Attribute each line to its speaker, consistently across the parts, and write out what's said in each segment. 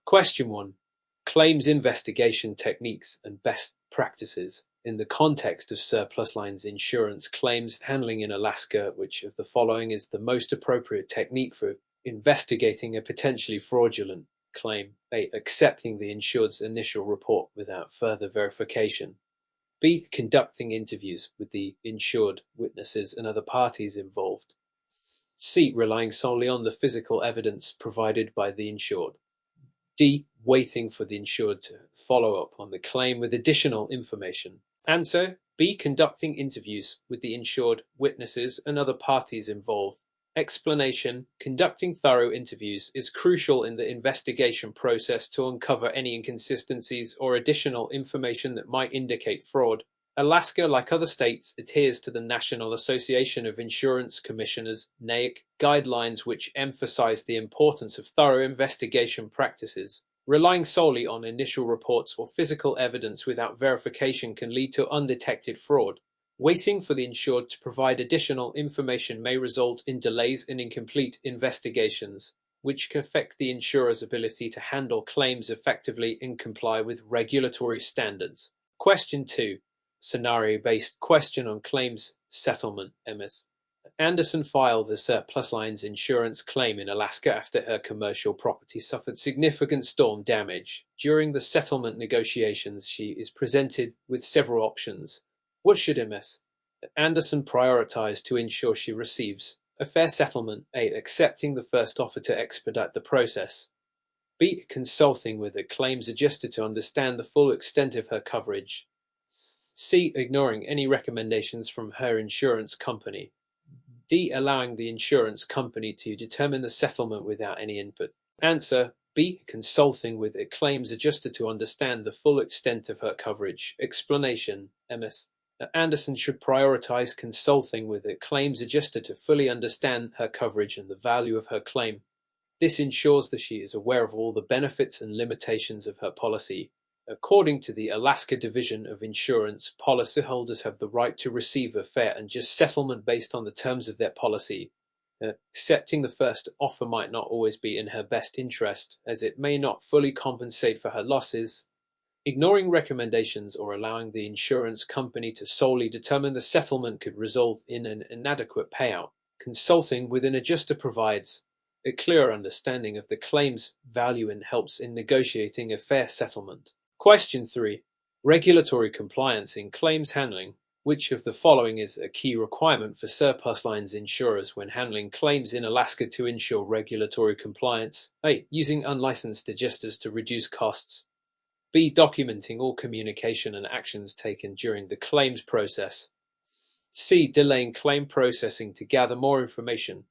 Speaker 1: Question 1. Claims investigation techniques and best practices. In the context of surplus lines insurance claims handling in Alaska, which of the following is the most appropriate technique for investigating a potentially fraudulent claim? A. Accepting the insured's initial report without further verification. B. Conducting interviews with the insured, witnesses, and other parties involved. C. Relying solely on the physical evidence provided by the insured. D. Waiting for the insured to follow up on the claim with additional information. Answer: B. Conducting interviews with the insured, witnesses, and other parties involved. Explanation: conducting thorough interviews is crucial in the investigation process to uncover any inconsistencies or additional information that might indicate fraud. Alaska, like other states, adheres to the National Association of Insurance Commissioners (NAIC) guidelines, which emphasize the importance of thorough investigation practices. Relying solely on initial reports or physical evidence without verification can lead to undetected fraud. Waiting for the insured to provide additional information may result in delays and incomplete investigations, which can affect the insurer's ability to handle claims effectively and comply with regulatory standards. Question 2. Scenario-based question on claims settlement. MS. Anderson filed a surplus lines insurance claim in Alaska after her commercial property suffered significant storm damage. During the settlement negotiations, she is presented with several options. What should MS. Anderson prioritize to ensure she receives a fair settlement? A. Accepting the first offer to expedite the process. B. Consulting with a claims adjuster to understand the full extent of her coverage. C. Ignoring any recommendations from her insurance company. D. Allowing the insurance company to determine the settlement without any input. Answer: B. Consulting with a claims adjuster to understand the full extent of her coverage. Explanation: MS. Anderson should prioritize consulting with a claims adjuster to fully understand her coverage and the value of her claim. This ensures that she is aware of all the benefits and limitations of her policy. According to the Alaska Division of Insurance, policyholders have the right to receive a fair and just settlement based on the terms of their policy. Accepting the first offer might not always be in her best interest, as it may not fully compensate for her losses. Ignoring recommendations or allowing the insurance company to solely determine the settlement could result in an inadequate payout. Consulting with an adjuster provides a clear understanding of the claim's value and helps in negotiating a fair settlement. Question 3. Regulatory compliance in claims handling. Which of the following is a key requirement for surplus lines insurers when handling claims in Alaska to ensure regulatory compliance? A. Using unlicensed adjusters to reduce costs. B. Documenting all communication and actions taken during the claims process. C. Delaying claim processing to gather more information.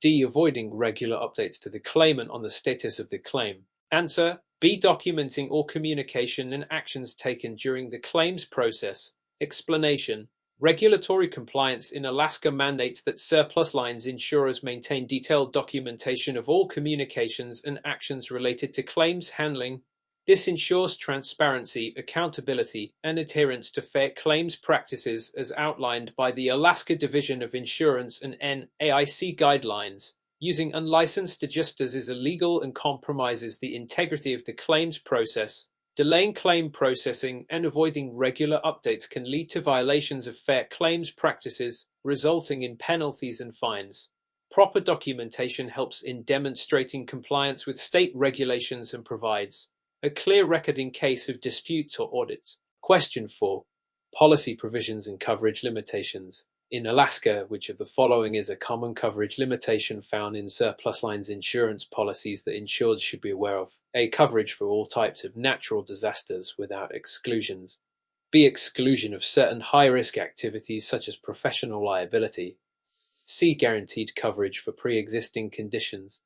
Speaker 1: D. Avoiding regular updates to the claimant on the status of the claim. Answer: B. Documenting all communication and actions taken during the claims process. Explanation: regulatory compliance in Alaska mandates that surplus lines insurers maintain detailed documentation of all communications and actions related to claims handling. This ensures transparency, accountability, and adherence to fair claims practices as outlined by the Alaska Division of Insurance and NAIC guidelines. Using unlicensed adjusters is illegal and compromises the integrity of the claims process. Delaying claim processing and avoiding regular updates can lead to violations of fair claims practices, resulting in penalties and fines. Proper documentation helps in demonstrating compliance with state regulations and provides a clear record in case of disputes or audits. Question 4. Policy provisions and coverage limitations. In Alaska, which of the following is a common coverage limitation found in surplus lines insurance policies that insureds should be aware of? A. Coverage for all types of natural disasters without exclusions. B. Exclusion of certain high-risk activities such as professional liability. C. Guaranteed coverage for pre-existing conditions.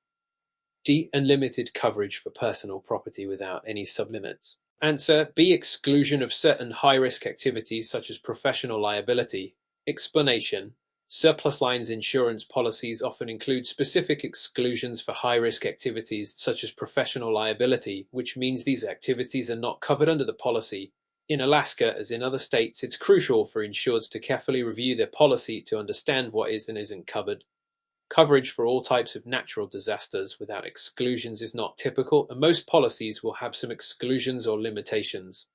Speaker 1: D. Unlimited coverage for personal property without any sublimits. Answer: B. Exclusion of certain high-risk activities such as professional liability. Explanation: surplus lines insurance policies often include specific exclusions for high-risk activities such as professional liability, which means these activities are not covered under the policy. In Alaska, as in other states, it's crucial for insureds to carefully review their policy to understand what is and isn't covered. Coverage for all types of natural disasters without exclusions is not typical, and most policies will have some exclusions or limitations.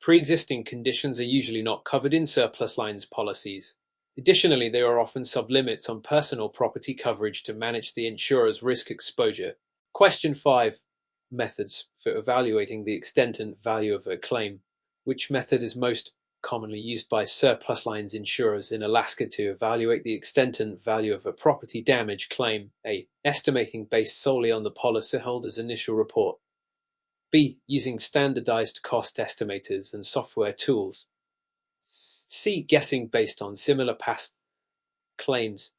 Speaker 1: Pre-existing conditions are usually not covered in surplus lines policies. Additionally, there are often sublimits on personal property coverage to manage the insurer's risk exposure. Question 5. Methods for evaluating the extent and value of a claim. Which method is most commonly used by surplus lines insurers in Alaska to evaluate the extent and value of a property damage claim? A. Estimating based solely on the policyholder's initial report. B. Using standardized cost estimators and software tools. C. Guessing based on similar past claims.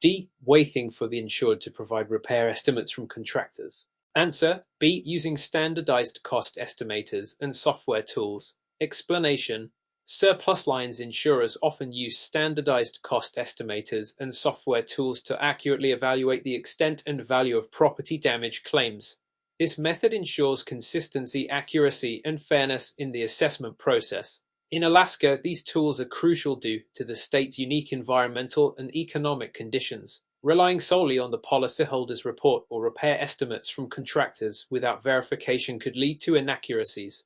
Speaker 1: D. Waiting for the insured to provide repair estimates from contractors. Answer: B. Using standardized cost estimators and software tools. Explanation: surplus lines insurers often use standardized cost estimators and software tools to accurately evaluate the extent and value of property damage claims. This method ensures consistency, accuracy, and fairness in the assessment process. In Alaska, these tools are crucial due to the state's unique environmental and economic conditions. Relying solely on the policyholder's report or repair estimates from contractors without verification could lead to inaccuracies.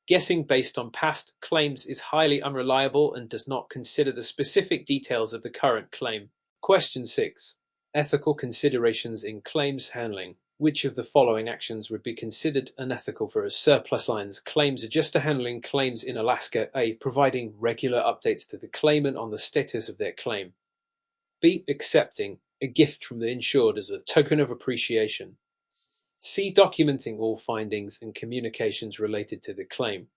Speaker 1: Guessing based on past claims is highly unreliable and does not consider the specific details of the current claim. Question 6. Ethical considerations in claims handling. Which of the following actions would be considered unethical for a surplus lines claims adjuster handling claims in Alaska? A. Providing regular updates to the claimant on the status of their claim. B. Accepting a gift from the insured as a token of appreciation. C. Documenting all findings and communications related to the claim.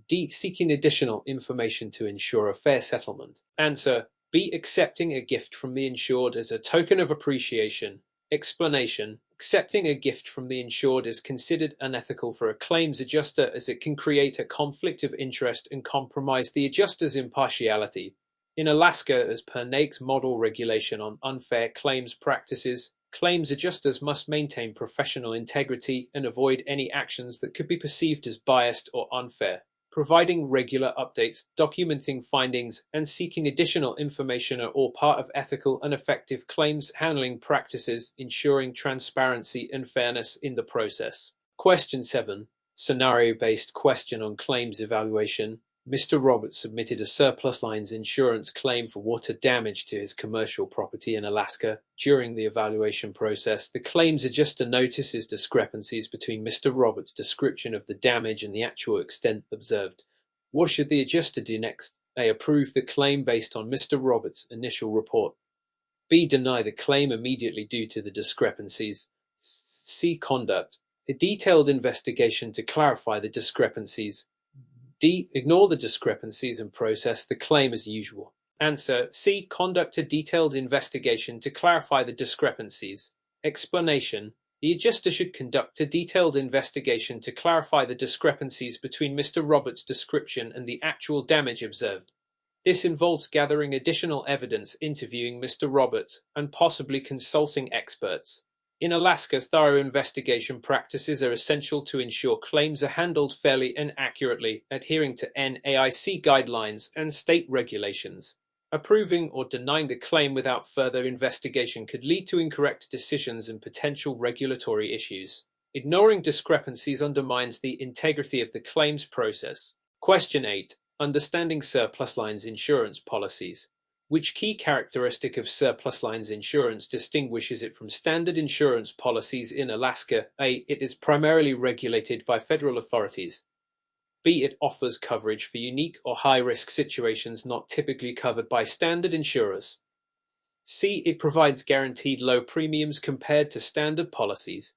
Speaker 1: D. Seeking additional information to ensure a fair settlement. Answer: B. Accepting a gift from the insured as a token of appreciation. Explanation: accepting a gift from the insured is considered unethical for a claims adjuster as it can create a conflict of interest and compromise the adjuster's impartiality. In Alaska, as per NAICS model regulation on unfair claims practices, claims adjusters must maintain professional integrity and avoid any actions that could be perceived as biased or unfair. Providing regular updates, documenting findings, and seeking additional information are all part of ethical and effective claims handling practices, ensuring transparency and fairness in the process. Question 7. Scenario-based question on claims evaluation. Mr. Roberts submitted a surplus lines insurance claim for water damage to his commercial property in Alaska. During the evaluation process, the claims adjuster notices discrepancies between Mr. Roberts' description of the damage and the actual extent observed. What should the adjuster do next? A. Approve the claim based on Mr. Roberts' initial report. B. Deny the claim immediately due to the discrepancies. C. Conduct a detailed investigation to clarify the discrepancies. D. Ignore the discrepancies and process the claim as usual. Answer: C. Conduct a detailed investigation to clarify the discrepancies. Explanation: the adjuster should conduct a detailed investigation to clarify the discrepancies between Mr. Roberts' description and the actual damage observed. This involves gathering additional evidence, interviewing Mr. Roberts, and possibly consulting experts. In Alaska, thorough investigation practices are essential to ensure claims are handled fairly and accurately, adhering to NAIC guidelines and state regulations. Approving or denying the claim without further investigation could lead to incorrect decisions and potential regulatory issues. Ignoring discrepancies undermines the integrity of the claims process. Question 8. Understanding surplus lines insurance policies. Which key characteristic of surplus lines insurance distinguishes it from standard insurance policies in Alaska? A. It is primarily regulated by federal authorities. B. It offers coverage for unique or high-risk situations not typically covered by standard insurers. C. It provides guaranteed low premiums compared to standard policies.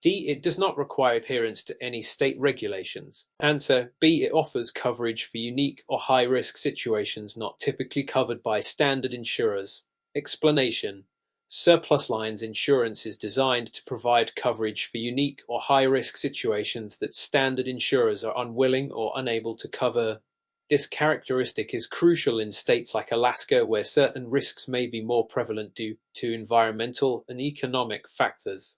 Speaker 1: D. It does not require adherence to any state regulations. Answer: B. It offers coverage for unique or high-risk situations not typically covered by standard insurers. Explanation: surplus lines insurance is designed to provide coverage for unique or high-risk situations that standard insurers are unwilling or unable to cover. This characteristic is crucial in states like Alaska, where certain risks may be more prevalent due to environmental and economic factors.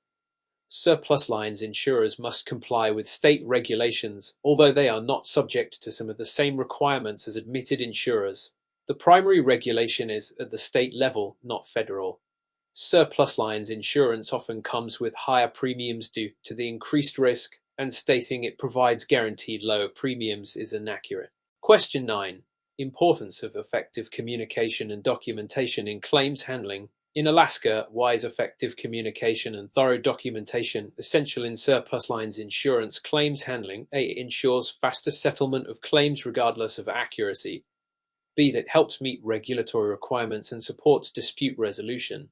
Speaker 1: Surplus lines insurers must comply with state regulations, although they are not subject to some of the same requirements as admitted insurers. The primary regulation is at the state level, not federal. Surplus lines insurance often comes with higher premiums due to the increased risk, and stating it provides guaranteed lower premiums is inaccurate. Question 9. Importance of effective communication and documentation in claims handling. In Alaska, why is effective communication and thorough documentation essential in surplus lines insurance claims handling? A. It ensures faster settlement of claims regardless of accuracy. B. That helps meet regulatory requirements and supports dispute resolution.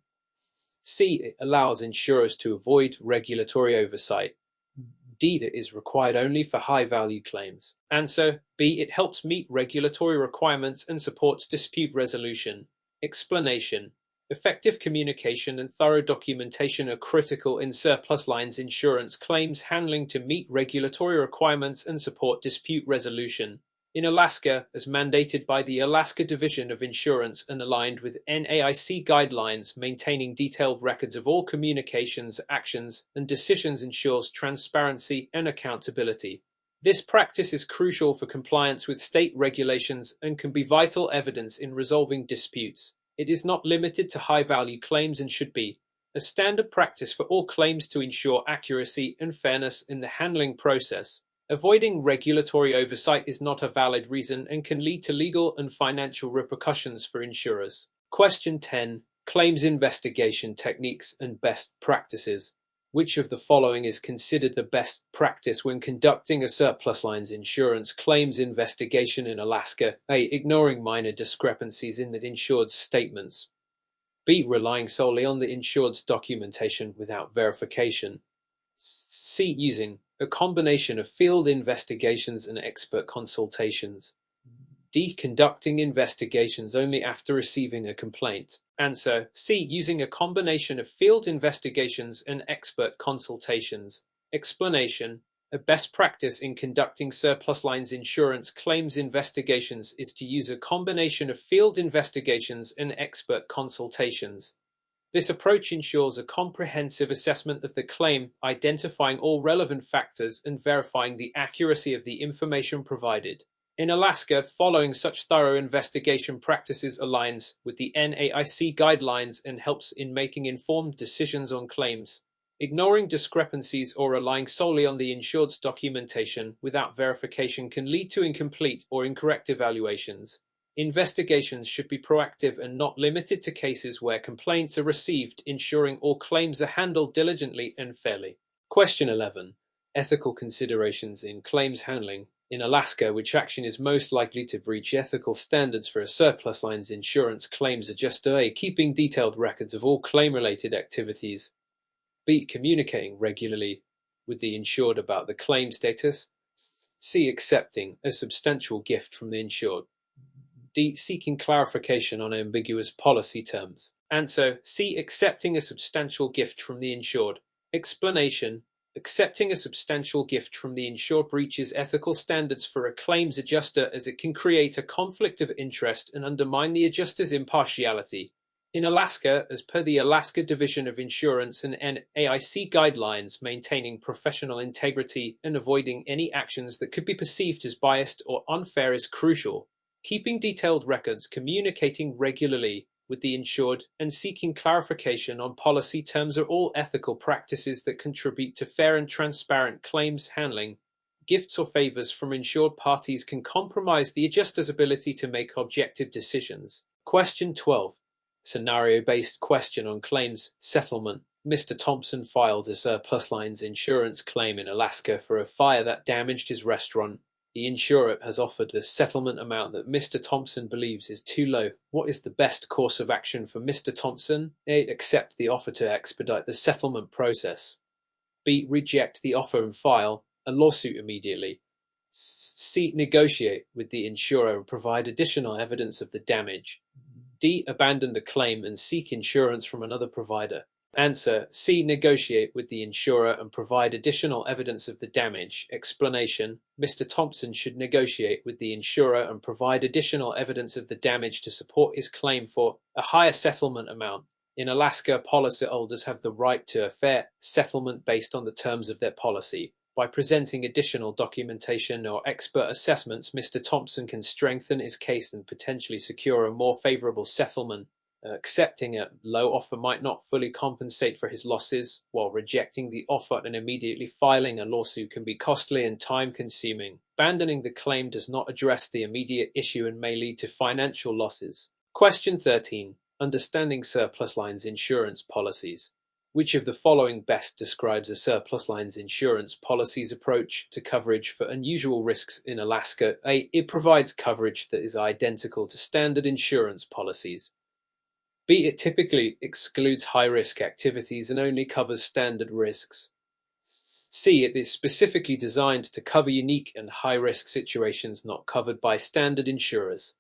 Speaker 1: C. It allows insurers to avoid regulatory oversight. D. That is required only for high-value claims. Answer: B. It helps meet regulatory requirements and supports dispute resolution. Explanation: effective communication and thorough documentation are critical in surplus lines insurance claims handling to meet regulatory requirements and support dispute resolution. In Alaska, as mandated by the Alaska Division of Insurance and aligned with NAIC guidelines, maintaining detailed records of all communications, actions, and decisions ensures transparency and accountability. This practice is crucial for compliance with state regulations and can be vital evidence in resolving disputes. It is not limited to high-value claims and should be a standard practice for all claims to ensure accuracy and fairness in the handling process. Avoiding regulatory oversight is not a valid reason and can lead to legal and financial repercussions for insurers. Question 10. Claims investigation techniques and best practices. Which of the following is considered the best practice when conducting a surplus lines insurance claims investigation in Alaska? A. Ignoring minor discrepancies in the insured's statements. B. Relying solely on the insured's documentation without verification. C. Using a combination of field investigations and expert consultations. D. Conducting investigations only after receiving a complaint. Answer: C. Using a combination of field investigations and expert consultations. Explanation: a best practice in conducting surplus lines insurance claims investigations is to use a combination of field investigations and expert consultations. This approach ensures a comprehensive assessment of the claim, identifying all relevant factors and verifying the accuracy of the information provided. In Alaska, following such thorough investigation practices aligns with the NAIC guidelines and helps in making informed decisions on claims. Ignoring discrepancies or relying solely on the insured's documentation without verification can lead to incomplete or incorrect evaluations. Investigations should be proactive and not limited to cases where complaints are received, ensuring all claims are handled diligently and fairly. Question 11. Ethical considerations in claims handling. In Alaska, which action is most likely to breach ethical standards for a surplus lines insurance claims adjuster? A. Keeping detailed records of all claim-related activities. B. Communicating regularly with the insured about the claim status. C. Accepting a substantial gift from the insured. D. Seeking clarification on ambiguous policy terms. Answer: C. Accepting a substantial gift from the insured. Explanation: accepting a substantial gift from the insured breaches ethical standards for a claims adjuster as it can create a conflict of interest and undermine the adjuster's impartiality. In Alaska, as per the Alaska Division of Insurance and NAIC guidelines, maintaining professional integrity and avoiding any actions that could be perceived as biased or unfair is crucial. Keeping detailed records, communicating regularly with the insured, and seeking clarification on policy terms are all ethical practices that contribute to fair and transparent claims handling. Gifts or favors from insured parties can compromise the adjuster's ability to make objective decisions. Question 12. Scenario-based question on claims settlement. Mr. Thompson filed a surplus lines insurance claim in Alaska for a fire that damaged his restaurant. The insurer has offered a settlement amount that Mr. Thompson believes is too low. What is the best course of action for Mr. Thompson? A. Accept the offer to expedite the settlement process. B. Reject the offer and file a lawsuit immediately. C. Negotiate with the insurer and provide additional evidence of the damage. D. Abandon the claim and seek insurance from another provider. Answer: C. Negotiate with the insurer and provide additional evidence of the damage. Explanation: Mr. Thompson should negotiate with the insurer and provide additional evidence of the damage to support his claim for a higher settlement amount. In Alaska, policyholders have the right to a fair settlement based on the terms of their policy. By presenting additional documentation or expert assessments, Mr. Thompson can strengthen his case and potentially secure a more favorable settlement. Accepting a low offer might not fully compensate for his losses, while rejecting the offer and immediately filing a lawsuit can be costly and time-consuming. Abandoning the claim does not address the immediate issue and may lead to financial losses. Question 13. Understanding surplus lines insurance policies. Which of the following best describes a surplus lines insurance policy's approach to coverage for unusual risks in Alaska? A. It provides coverage that is identical to standard insurance policies. B. It typically excludes high-risk activities and only covers standard risks. C. It is specifically designed to cover unique and high-risk situations not covered by standard insurers.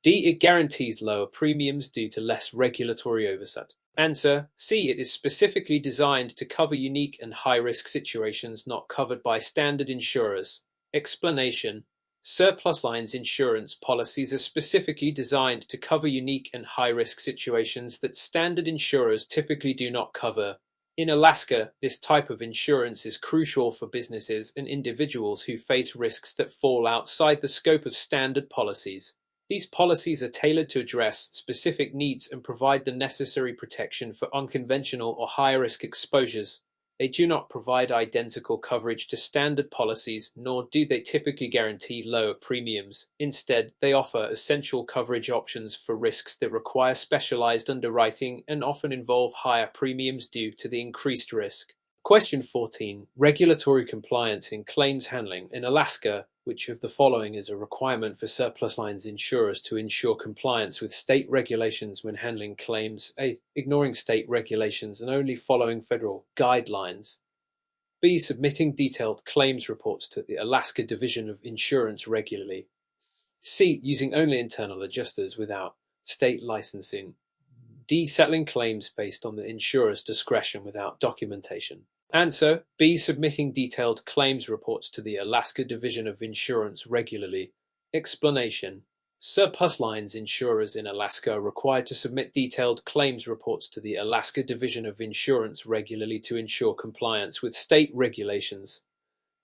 Speaker 1: D. It guarantees lower premiums due to less regulatory oversight. Answer: C. It is specifically designed to cover unique and high-risk situations not covered by standard insurers. Explanation: surplus lines insurance policies are specifically designed to cover unique and high-risk situations that standard insurers typically do not cover. In Alaska, this type of insurance is crucial for businesses and individuals who face risks that fall outside the scope of standard policies. These policies are tailored to address specific needs and provide the necessary protection for unconventional or high-risk exposures. They do not provide identical coverage to standard policies, nor do they typically guarantee lower premiums. Instead, they offer essential coverage options for risks that require specialized underwriting and often involve higher premiums due to the increased risk. Question 14. Regulatory compliance in claims handling. In Alaska, which of the following is a requirement for surplus lines insurers to ensure compliance with state regulations when handling claims? A. Ignoring state regulations and only following federal guidelines. B. Submitting detailed claims reports to the Alaska Division of Insurance regularly. C. Using only internal adjusters without state licensing. D. Settling claims based on the insurer's discretion without documentation. Answer: B. Submitting detailed claims reports to the Alaska Division of Insurance regularly. Explanation: surplus lines insurers in Alaska are required to submit detailed claims reports to the Alaska Division of Insurance regularly to ensure compliance with state regulations.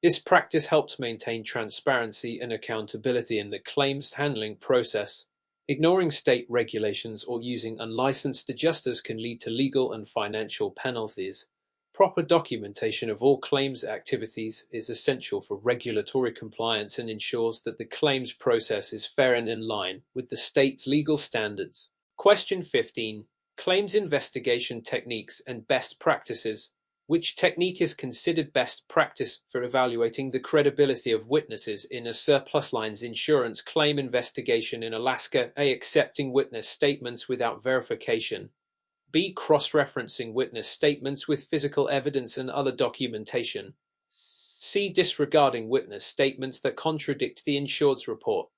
Speaker 1: This practice helps maintain transparency and accountability in the claims handling process. Ignoring state regulations or using unlicensed adjusters can lead to legal and financial penalties. Proper documentation of all claims activities is essential for regulatory compliance and ensures that the claims process is fair and in line with the state's legal standards. Question 15. Claims investigation techniques and best practices. Which technique is considered best practice for evaluating the credibility of witnesses in a surplus lines insurance claim investigation in Alaska? A. Accepting witness statements without verification. B. Cross-referencing witness statements with physical evidence and other documentation. C. Disregarding witness statements that contradict the insured's report.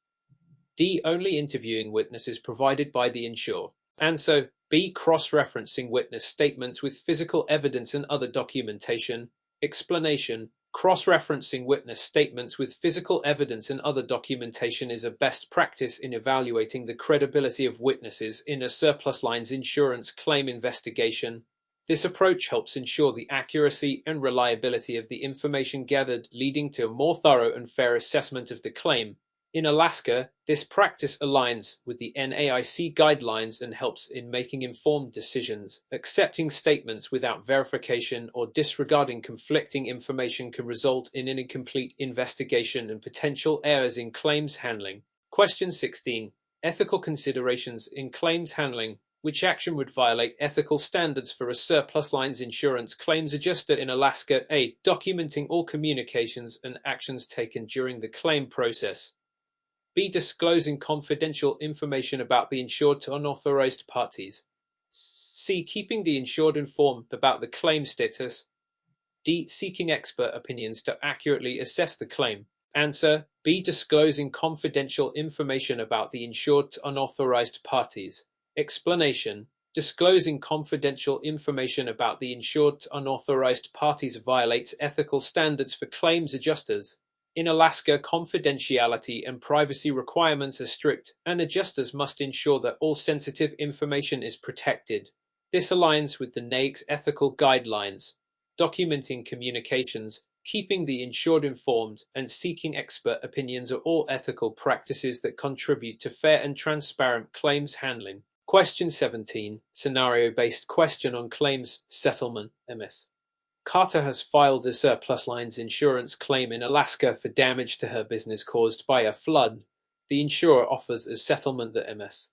Speaker 1: D. Only interviewing witnesses provided by the insured. Answer: B. Cross-referencing witness statements with physical evidence and other documentation. Explanation: cross-referencing witness statements with physical evidence and other documentation is a best practice in evaluating the credibility of witnesses in a surplus lines insurance claim investigation. This approach helps ensure the accuracy and reliability of the information gathered, leading to a more thorough and fair assessment of the claim. In Alaska, this practice aligns with the NAIC guidelines and helps in making informed decisions. Accepting statements without verification or disregarding conflicting information can result in an incomplete investigation and potential errors in claims handling. Question 16. Ethical considerations in claims handling. Which action would violate ethical standards for a surplus lines insurance claims adjuster in Alaska? A. Documenting all communications and actions taken during the claim process. B. Disclosing confidential information about the insured to unauthorized parties. C. Keeping the insured informed about the claim status. D. Seeking expert opinions to accurately assess the claim. Answer: B. Disclosing confidential information about the insured to unauthorized parties. Explanation: disclosing confidential information about the insured to unauthorized parties violates ethical standards for claims adjusters. In Alaska, confidentiality and privacy requirements are strict, and adjusters must ensure that all sensitive information is protected. This aligns with the NAIC's ethical guidelines. Documenting communications Keeping the insured informed and seeking expert opinions are all ethical practices that contribute to fair and transparent claims handling. Question 17. Scenario-based question on claims settlement. MS. Carter has filed a surplus lines insurance claim in Alaska for damage to her business caused by a flood. The insurer offers a settlement that MS.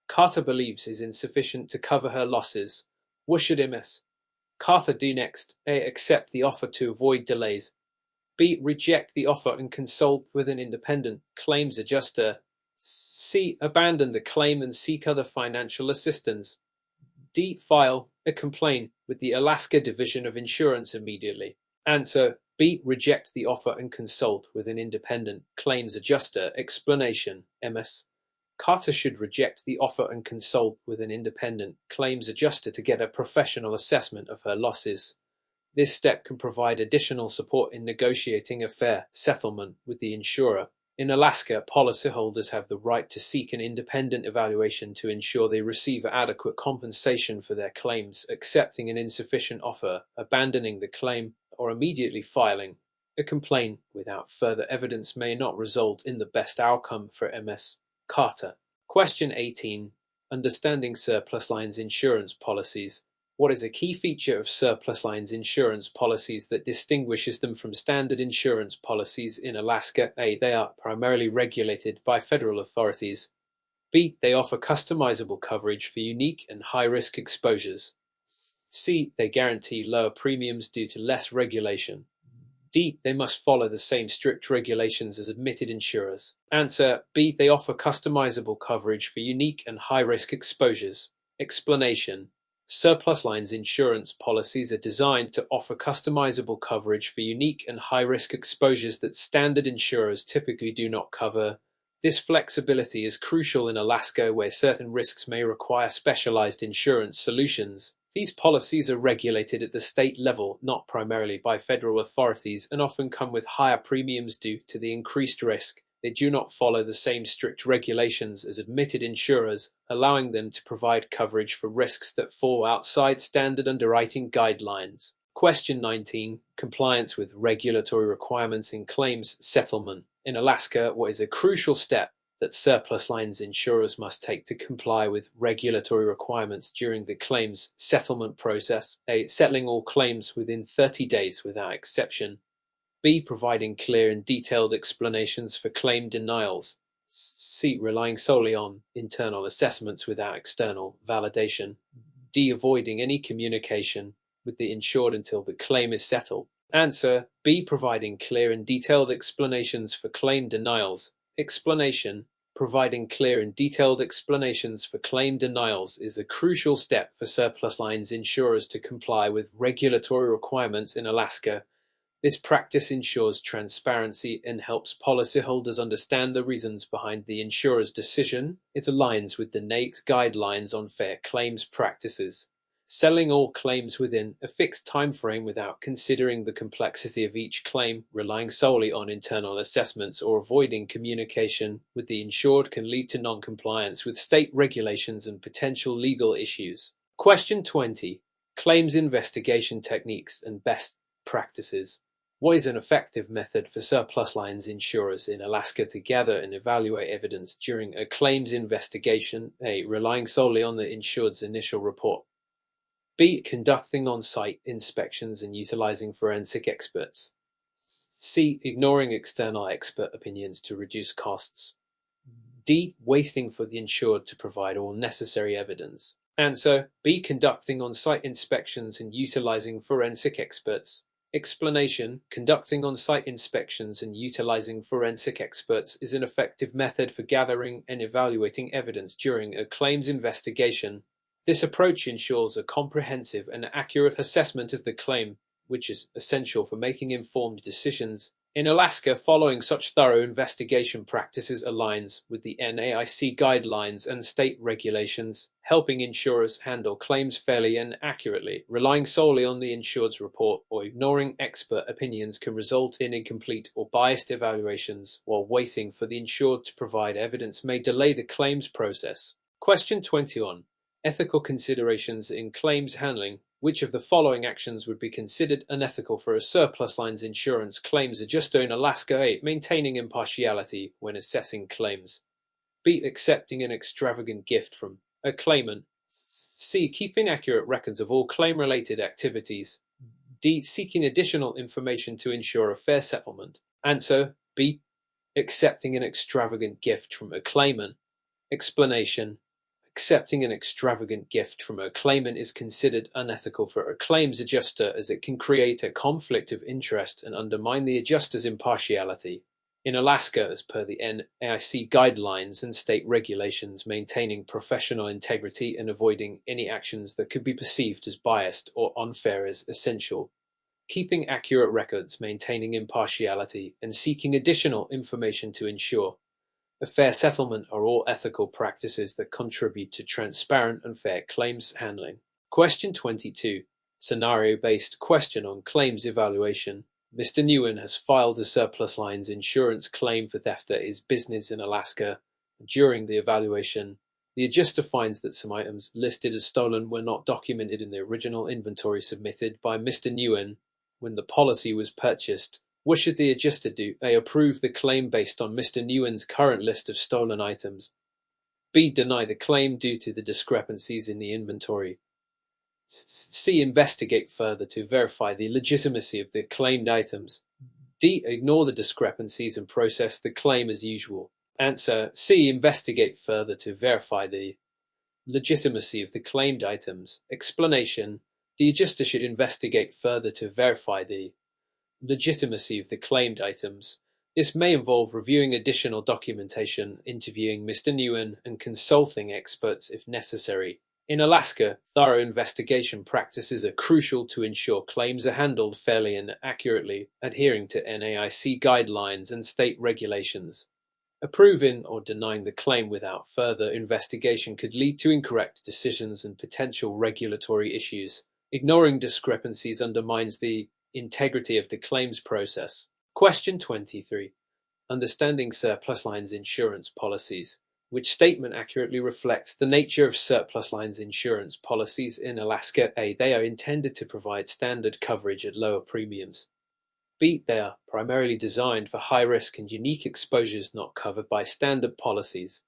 Speaker 1: Carter believes is insufficient to cover her losses. What should MS. Carter do next? A. Accept the offer to avoid delays. B. Reject the offer and consult with an independent claims adjuster. C. Abandon the claim and seek other financial assistance. D. File a complaint with the Alaska Division of Insurance immediately. Answer. B. Reject the offer and consult with an independent claims adjuster. Explanation. MS. Carter should reject the offer and consult with an independent claims adjuster to get a professional assessment of her losses. This step can provide additional support in negotiating a fair settlement with the insurer. In Alaska, policyholders have the right to seek an independent evaluation to ensure they receive adequate compensation for their claims. Accepting an insufficient offer, abandoning the claim, or immediately filing a complaint without further evidence may not result in the best outcome for MS. Carter. Question 18. Understanding surplus lines insurance policies. What is a key feature of surplus lines insurance policies that distinguishes them from standard insurance policies in Alaska? A. They are primarily regulated by federal authorities. B. They offer customizable coverage for unique and high-risk exposures. C. They guarantee lower premiums due to less regulation. D. They must follow the same strict regulations as admitted insurers. Answer. B. They offer customizable coverage for unique and high-risk exposures. Explanation. Surplus lines insurance policies are designed to offer customizable coverage for unique and high-risk exposures that standard insurers typically do not cover. This flexibility is crucial in Alaska, where certain risks may require specialized insurance solutions. These policies are regulated at the state level, not primarily by federal authorities, and often come with higher premiums due to the increased risk. They do not follow the same strict regulations as admitted insurers, allowing them to provide coverage for risks that fall outside standard underwriting guidelines. Question 19. Compliance with regulatory requirements in claims settlement. In Alaska, what is a crucial step that surplus lines insurers must take to comply with regulatory requirements during the claims settlement process? A. Settling all claims within 30 days without exception. B. Providing clear and detailed explanations for claim denials. C. Relying solely on internal assessments without external validation. D. Avoiding any communication with the insured until the claim is settled. Answer. B. Providing clear and detailed explanations for claim denials. Explanation. Providing clear and detailed explanations for claim denials is a crucial step for surplus lines insurers to comply with regulatory requirements in Alaska. This practice ensures transparency and helps policyholders understand the reasons behind the insurer's decision. It aligns with the NAICS guidelines on fair claims practices. Selling all claims within a fixed time frame without considering the complexity of each claim, relying solely on internal assessments, or avoiding communication with the insured can lead to non-compliance with state regulations and potential legal issues. Question 20. Claims investigation techniques and best practices. What is an effective method for surplus lines insurers in Alaska to gather and evaluate evidence during a claims investigation? A. Relying solely on the insured's initial report. B. Conducting on-site inspections and utilizing forensic experts. C. Ignoring external expert opinions to reduce costs. D. Waiting for the insured to provide all necessary evidence. Answer. B. Conducting on-site inspections and utilizing forensic experts. Explanation. Conducting on-site inspections and utilizing forensic experts is an effective method for gathering and evaluating evidence during a claims investigation. This approach ensures a comprehensive and accurate assessment of the claim, which is essential for making informed decisions. In Alaska, following such thorough investigation practices aligns with the NAIC guidelines and state regulations, helping insurers handle claims fairly and accurately. Relying solely on the insured's report or ignoring expert opinions can result in incomplete or biased evaluations, while waiting for the insured to provide evidence may delay the claims process. Question 21. Ethical considerations in claims handling. Which of the following actions would be considered unethical for a surplus lines insurance claims adjuster in Alaska? A. Maintaining impartiality when assessing claims. B. Accepting an extravagant gift from a claimant. C. Keeping accurate records of all claim-related activities. D. Seeking additional information to ensure a fair settlement. Answer: B. Accepting an extravagant gift from a claimant. Explanation: accepting an extravagant gift from a claimant is considered unethical for a claims adjuster as it can create a conflict of interest and undermine the adjuster's impartiality. In Alaska, as per the NAIC guidelines and state regulations, maintaining professional integrity and avoiding any actions that could be perceived as biased or unfair is essential. Keeping accurate records, maintaining impartiality, and seeking additional information to ensure a fair settlement are all ethical practices that contribute to transparent and fair claims handling. Question 22. Scenario-based question on claims evaluation. Mr. Nguyen has filed a surplus lines insurance claim for theft at his business in Alaska. During the evaluation, the adjuster finds that some items listed as stolen were not documented in the original inventory submitted by Mr. Nguyen when the policy was purchased. What should the adjuster do? A. Approve the claim based on Mr. Nguyen's current list of stolen items. B. Deny the claim due to the discrepancies in the inventory. C. Investigate further to verify the legitimacy of the claimed items. D. Ignore the discrepancies and process the claim as usual. Answer: C. Investigate further to verify the legitimacy of the claimed items. Explanation: the adjuster should investigate further to verify the legitimacy of the claimed items. This may involve reviewing additional documentation, interviewing Mr. Nguyen, and consulting experts if necessary. In Alaska, thorough investigation practices are crucial to ensure claims are handled fairly and accurately, adhering to NAIC guidelines and state regulations. Approving or denying the claim without further investigation could lead to incorrect decisions and potential regulatory issues. Ignoring discrepancies undermines the integrity of the claims process. Question 23. Understanding surplus lines insurance policies. Which statement accurately reflects the nature of surplus lines insurance policies in Alaska? A. They are intended to provide standard coverage at lower premiums. B. They are primarily designed for high risk and unique exposures not covered by standard policies.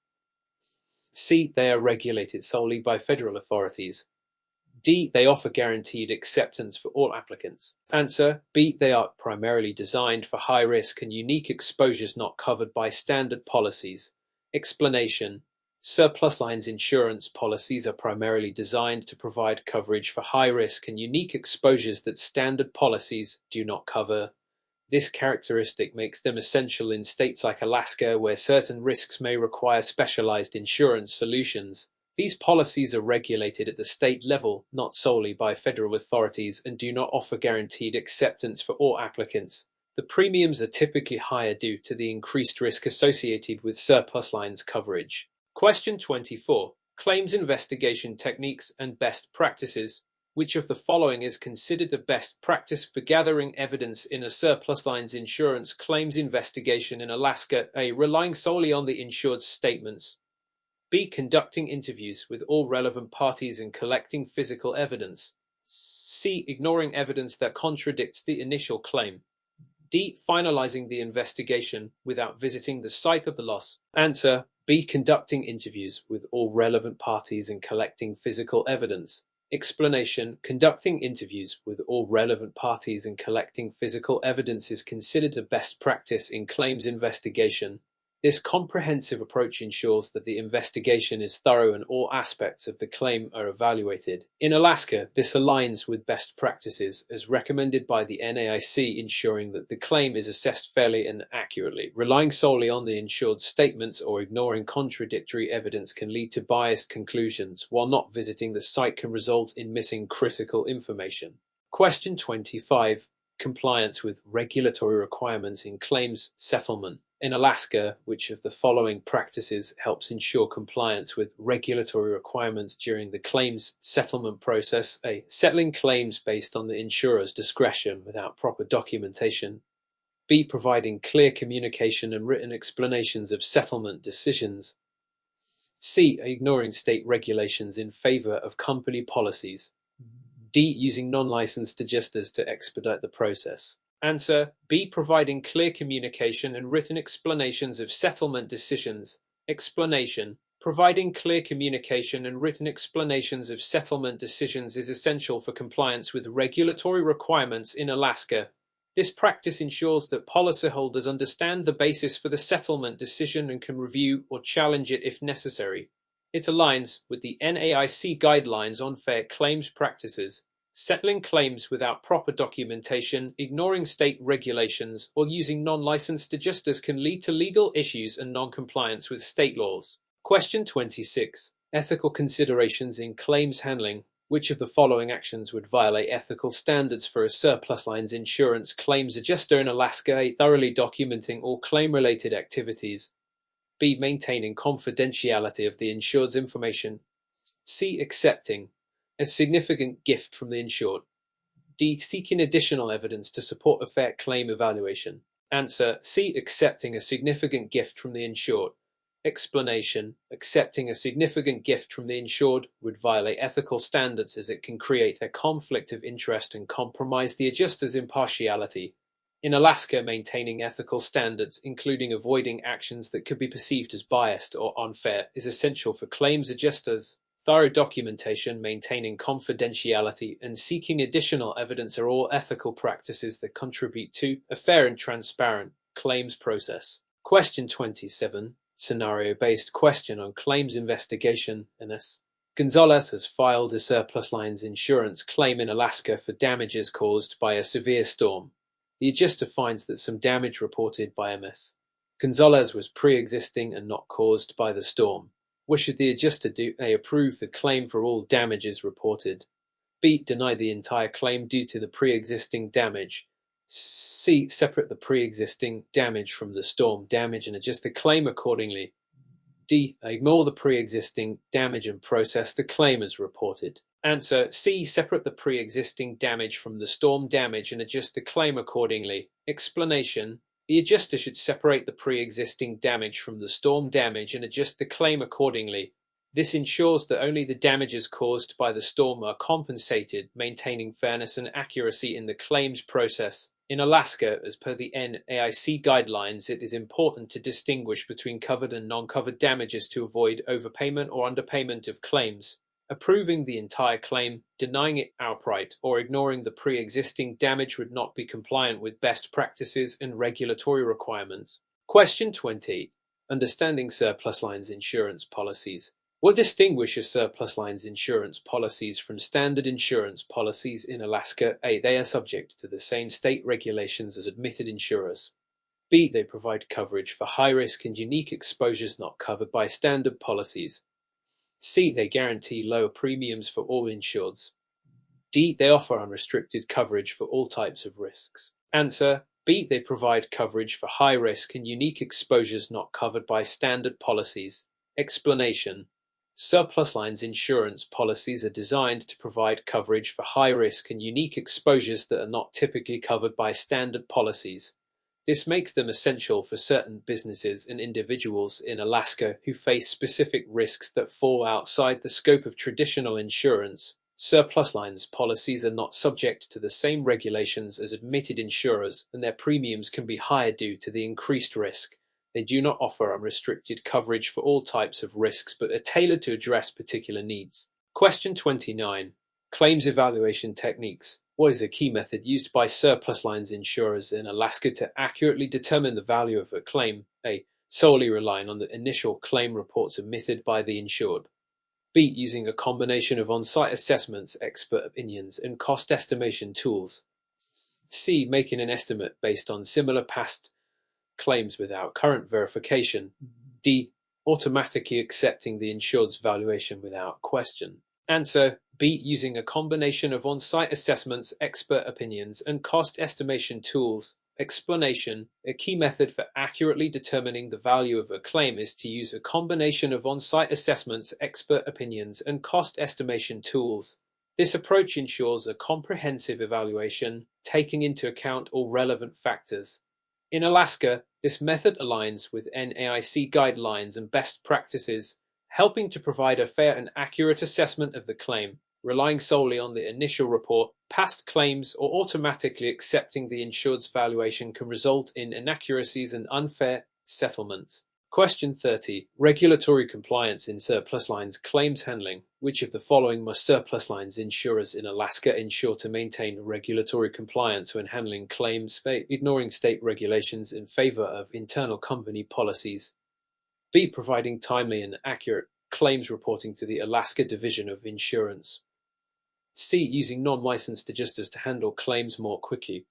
Speaker 1: C. They are regulated solely by federal authorities. D. They offer guaranteed acceptance for all applicants. Answer: B. They are primarily designed for high risk and unique exposures not covered by standard policies. Explanation: surplus lines insurance policies are primarily designed to provide coverage for high risk and unique exposures that standard policies do not cover. This characteristic makes them essential in states like Alaska, where certain risks may require specialized insurance solutions. These policies are regulated at the state level, not solely by federal authorities, and do not offer guaranteed acceptance for all applicants. The premiums are typically higher due to the increased risk associated with surplus lines coverage. Question 24. Claims investigation techniques and best practices. Which of the following is considered the best practice for gathering evidence in a surplus lines insurance claims investigation in Alaska? A. Relying solely on the insured's statements. B. Conducting interviews with all relevant parties and collecting physical evidence. C. Ignoring evidence that contradicts the initial claim. D. Finalizing the investigation without visiting the site of the loss. Answer: B. Conducting interviews with all relevant parties and collecting physical evidence. Explanation: conducting interviews with all relevant parties and collecting physical evidence is considered a best practice in claims investigation. This comprehensive approach ensures that the investigation is thorough and all aspects of the claim are evaluated. In Alaska, this aligns with best practices as recommended by the NAIC, ensuring that the claim is assessed fairly and accurately. Relying solely on the insured's statements or ignoring contradictory evidence can lead to biased conclusions, while not visiting the site can result in missing critical information. Question 25. Compliance with regulatory requirements in claims settlement. In Alaska, which of the following practices helps ensure compliance with regulatory requirements during the claims settlement process? A. Settling claims based on the insurer's discretion without proper documentation. B. Providing clear communication and written explanations of settlement decisions. C. Ignoring state regulations in favor of company policies. D. Using non-licensed adjusters to expedite the process. Answer: B. Providing clear communication and written explanations of settlement decisions. Explanation: providing clear communication and written explanations of settlement decisions is essential for compliance with regulatory requirements in Alaska. This practice ensures that policyholders understand the basis for the settlement decision and can review or challenge it if necessary. It aligns with the NAIC guidelines on fair claims practices. Settling claims without proper documentation, ignoring state regulations, or using non-licensed adjusters can lead to legal issues and non-compliance with state laws. Question 26. Ethical considerations in claims handling. Which of the following actions would violate ethical standards for a surplus lines insurance claims adjuster in Alaska? A. Thoroughly documenting all claim-related activities. B. Maintaining confidentiality of the insured's information. C. Accepting a significant gift from the insured. D. Seeking additional evidence to support a fair claim evaluation. Answer: C. Accepting a significant gift from the insured. Explanation: accepting a significant gift from the insured would violate ethical standards as it can create a conflict of interest and compromise the adjuster's impartiality. In Alaska, maintaining ethical standards, including avoiding actions that could be perceived as biased or unfair, is essential for claims adjusters. Thorough documentation, maintaining confidentiality, and seeking additional evidence are all ethical practices that contribute to a fair and transparent claims process. Question 27. Scenario-based question on claims investigation. NS. Gonzalez has filed a surplus lines insurance claim in Alaska for damages caused by a severe storm. The adjuster finds that some damage reported by MS. Gonzalez was pre-existing and not caused by the storm. What should the adjuster do? A. Approve the claim for all damages reported. B. Deny the entire claim due to the pre-existing damage. C. Separate the pre-existing damage from the storm damage and adjust the claim accordingly. D. Ignore the pre-existing damage and process the claim as reported. Answer: C. Separate the pre-existing damage from the storm damage and adjust the claim accordingly. Explanation: the adjuster should separate the pre-existing damage from the storm damage and adjust the claim accordingly. This ensures that only the damages caused by the storm are compensated, maintaining fairness and accuracy in the claims process. In Alaska, as per the NAIC guidelines, it is important to distinguish between covered and non-covered damages to avoid overpayment or underpayment of claims. Approving the entire claim, denying it outright, or ignoring the pre-existing damage would not be compliant with best practices and regulatory requirements. Question 20. Understanding surplus lines insurance policies. What distinguishes surplus lines insurance policies from standard insurance policies in Alaska? A. They are subject to the same state regulations as admitted insurers. B. They provide coverage for high risk and unique exposures not covered by standard policies. C. They guarantee lower premiums for all insureds. D. They offer unrestricted coverage for all types of risks. Answer: B. They provide coverage for high risk and unique exposures not covered by standard policies. Explanation: surplus lines insurance policies are designed to provide coverage for high risk and unique exposures that are not typically covered by standard policies. This makes them essential for certain businesses and individuals in Alaska who face specific risks that fall outside the scope of traditional insurance. Surplus lines policies are not subject to the same regulations as admitted insurers, and their premiums can be higher due to the increased risk. They do not offer unrestricted coverage for all types of risks, but are tailored to address particular needs. Question 29. Claims evaluation techniques. What is a key method used by surplus lines insurers in Alaska to accurately determine the value of a claim? A. Solely relying on the initial claim report submitted by the insured. B. Using a combination of on-site assessments, expert opinions, and cost estimation tools. C. Making an estimate based on similar past claims without current verification. D. Automatically accepting the insured's valuation without question. Answer: B. Using a combination of on-site assessments, expert opinions, and cost estimation tools. Explanation: a key method for accurately determining the value of a claim is to use a combination of on-site assessments, expert opinions, and cost estimation tools. This approach ensures a comprehensive evaluation, taking into account all relevant factors. In Alaska, this method aligns with NAIC guidelines and best practices, helping to provide a fair and accurate assessment of the claim. relying solely on the initial report, past claims, or automatically accepting the insured's valuation can result in inaccuracies and unfair settlements. Question 30. Regulatory compliance in surplus lines claims handling. Which of the following must surplus lines insurers in Alaska ensure to maintain regulatory compliance when handling claims, ignoring state regulations in favor of internal company policies? B. Providing timely and accurate claims reporting to the Alaska Division of Insurance. C. Using non-licensed adjusters to handle claims more quickly.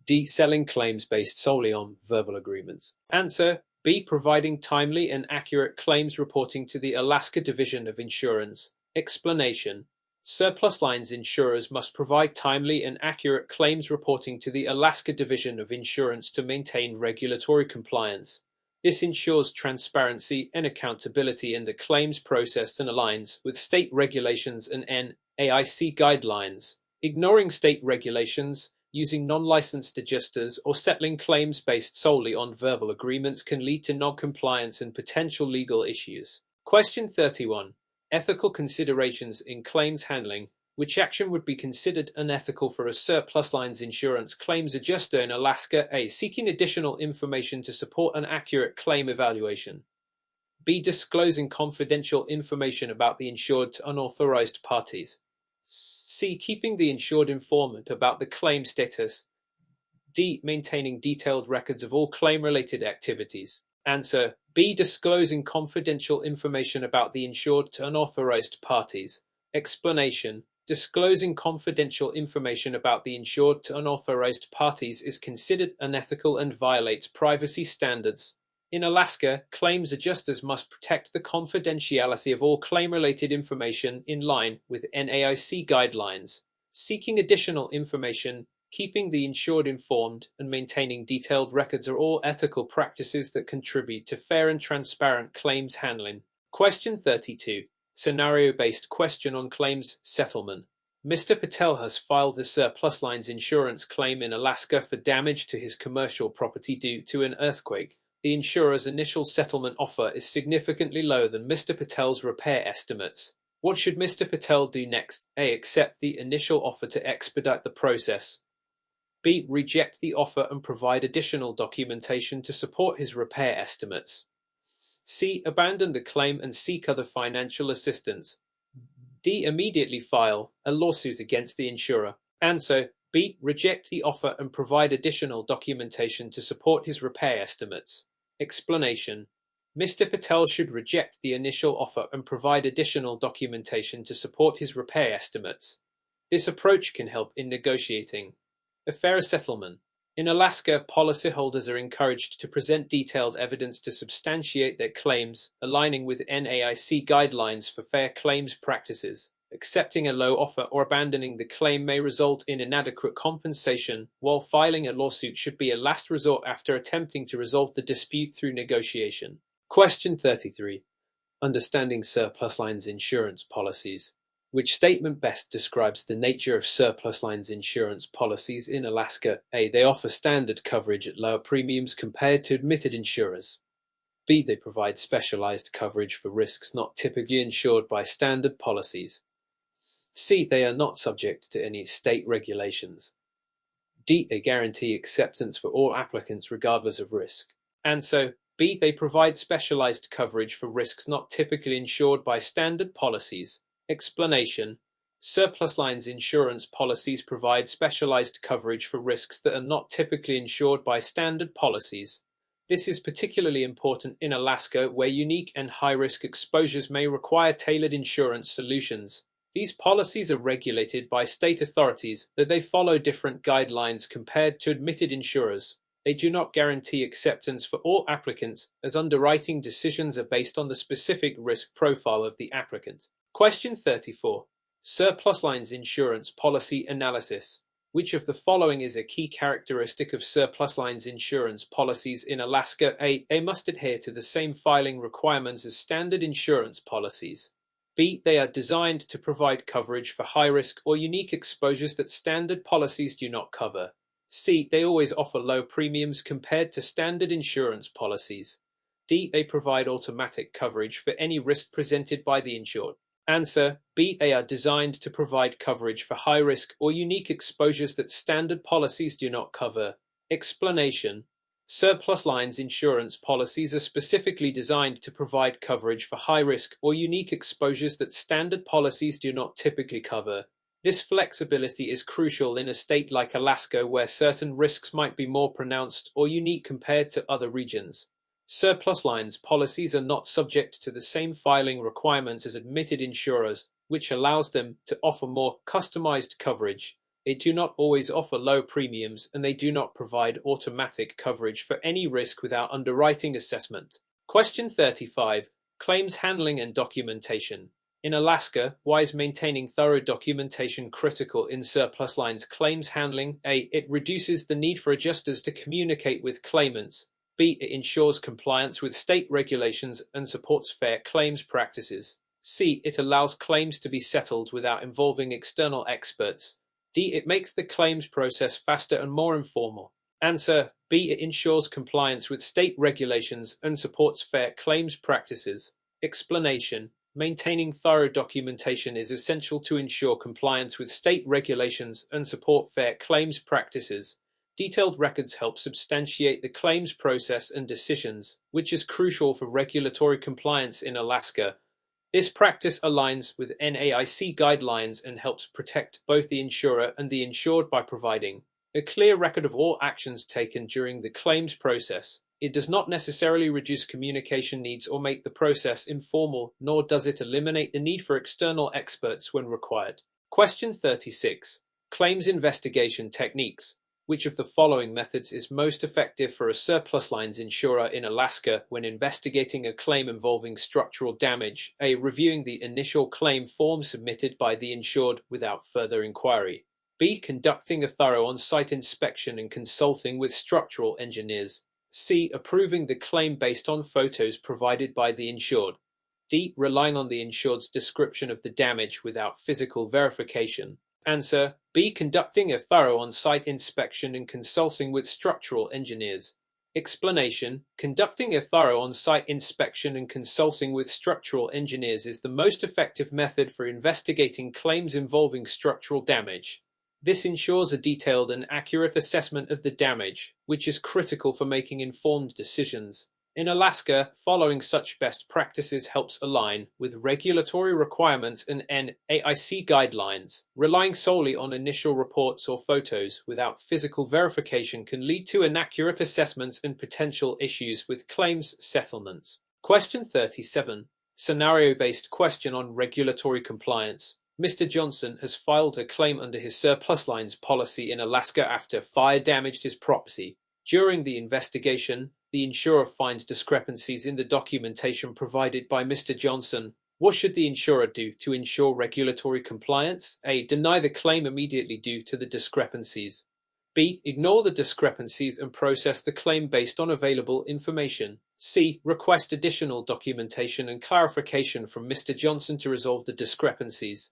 Speaker 1: D. Selling claims based solely on verbal agreements. Answer: B. Providing timely and accurate claims reporting to the Alaska Division of Insurance. Explanation: surplus lines insurers must provide timely and accurate claims reporting to the Alaska Division of Insurance to maintain regulatory compliance. This ensures transparency and accountability in the claims process and aligns with state regulations and NAIC guidelines. Ignoring state regulations, using non-licensed adjusters, or settling claims based solely on verbal agreements can lead to non-compliance and potential legal issues. Question 31. Ethical considerations in claims handling. Which action would be considered unethical for a surplus lines insurance claims adjuster in Alaska? A. Seeking additional information to support an accurate claim evaluation. B. Disclosing confidential information about the insured to unauthorized parties. C. Keeping the insured informed about the claim status. D. Maintaining detailed records of all claim-related activities. Answer: B. Disclosing confidential information about the insured to unauthorized parties. Explanation: disclosing confidential information about the insured to unauthorized parties is considered unethical and violates privacy standards. In Alaska, claims adjusters must protect the confidentiality of all claim-related information in line with NAIC guidelines. Seeking additional information, keeping the insured informed, and maintaining detailed records are all ethical practices that contribute to fair and transparent claims handling. Question 32. Scenario-based question on claims settlement. Mr. Patel has filed the surplus lines insurance claim in Alaska for damage to his commercial property due to an earthquake. The insurer's initial settlement offer is significantly lower than Mr. Patel's repair estimates. What should Mr. Patel do next? A. Accept the initial offer to expedite the process. B. Reject the offer and provide additional documentation to support his repair estimates. C. Abandon the claim and seek other financial assistance. D. Immediately file a lawsuit against the insurer. Answer: B. Reject the offer and provide additional documentation to support his repair estimates. Explanation: Mr. Patel should reject the initial offer and provide additional documentation to support his repair estimates. This approach can help in negotiating a fair settlement. In Alaska, policyholders are encouraged to present detailed evidence to substantiate their claims, aligning with NAIC guidelines for fair claims practices. Accepting a low offer or abandoning the claim may result in inadequate compensation, while filing a lawsuit should be a last resort after attempting to resolve the dispute through negotiation. Question 33. Understanding surplus lines insurance policies. Which statement best describes the nature of surplus lines insurance policies in Alaska? A. They offer standard coverage at lower premiums compared to admitted insurers. B. They provide specialized coverage for risks not typically insured by standard policies. C. They are not subject to any state regulations. D. They guarantee acceptance for all applicants regardless of risk. Answer: B. They provide specialized coverage for risks not typically insured by standard policies. Explanation: surplus lines insurance policies provide specialized coverage for risks that are not typically insured by standard policies. This is particularly important in Alaska, where unique and high-risk exposures may require tailored insurance solutions. These policies are regulated by state authorities, though they follow different guidelines compared to admitted insurers. They do not guarantee acceptance for all applicants, as underwriting decisions are based on the specific risk profile of the applicant. Question 34. Surplus lines insurance policy analysis. Which of the following is a key characteristic of surplus lines insurance policies in Alaska? A. They must adhere to the same filing requirements as standard insurance policies. B. They are designed to provide coverage for high-risk or unique exposures that standard policies do not cover. C. They always offer low premiums compared to standard insurance policies. D. They provide automatic coverage for any risk presented by the insured. Answer: B. They are designed to provide coverage for high-risk or unique exposures that standard policies do not cover. Explanation: surplus lines insurance policies are specifically designed to provide coverage for high-risk or unique exposures that standard policies do not typically cover. This flexibility is crucial in a state like Alaska where certain risks might be more pronounced or unique compared to other regions. Surplus lines policies are not subject to the same filing requirements as admitted insurers, which allows them to offer more customized coverage. They do not always offer low premiums, and they do not provide automatic coverage for any risk without underwriting assessment. Question 35. Claims handling and documentation. In Alaska, why is maintaining thorough documentation critical in surplus lines claims handling? A. It reduces the need for adjusters to communicate with claimants. B. It ensures compliance with state regulations and supports fair claims practices. C. It allows claims to be settled without involving external experts. D. It makes the claims process faster and more informal. Answer: B. It ensures compliance with state regulations and supports fair claims practices. Explanation: maintaining thorough documentation is essential to ensure compliance with state regulations and support fair claims practices. Detailed records help substantiate the claims process and decisions, which is crucial for regulatory compliance in Alaska. This practice aligns with NAIC guidelines and helps protect both the insurer and the insured by providing a clear record of all actions taken during the claims process. It does not necessarily reduce communication needs or make the process informal, nor does it eliminate the need for external experts when required. Question 36. Claims investigation techniques. Which of the following methods is most effective for a surplus lines insurer in Alaska when investigating a claim involving structural damage? A. Reviewing the initial claim form submitted by the insured without further inquiry. B. Conducting a thorough on-site inspection and consulting with structural engineers. C. Approving the claim based on photos provided by the insured. D. Relying on the insured's description of the damage without physical verification. Answer: B. Conducting a thorough on-site inspection and consulting with structural engineers. Explanation: conducting a thorough on-site inspection and consulting with structural engineers is the most effective method for investigating claims involving structural damage. This ensures a detailed and accurate assessment of the damage, which is critical for making informed decisions. In Alaska, following such best practices helps align with regulatory requirements and NAIC guidelines. Relying solely on initial reports or photos without physical verification can lead to inaccurate assessments and potential issues with claims settlements. Question 37. Scenario-based question on regulatory compliance. Mr. Johnson has filed a claim under his surplus lines policy in Alaska after fire damaged his property. During the investigation, the insurer finds discrepancies in the documentation provided by Mr. Johnson. What should the insurer do to ensure regulatory compliance? A. Deny the claim immediately due to the discrepancies. B. Ignore the discrepancies and process the claim based on available information. C. Request additional documentation and clarification from Mr. Johnson to resolve the discrepancies.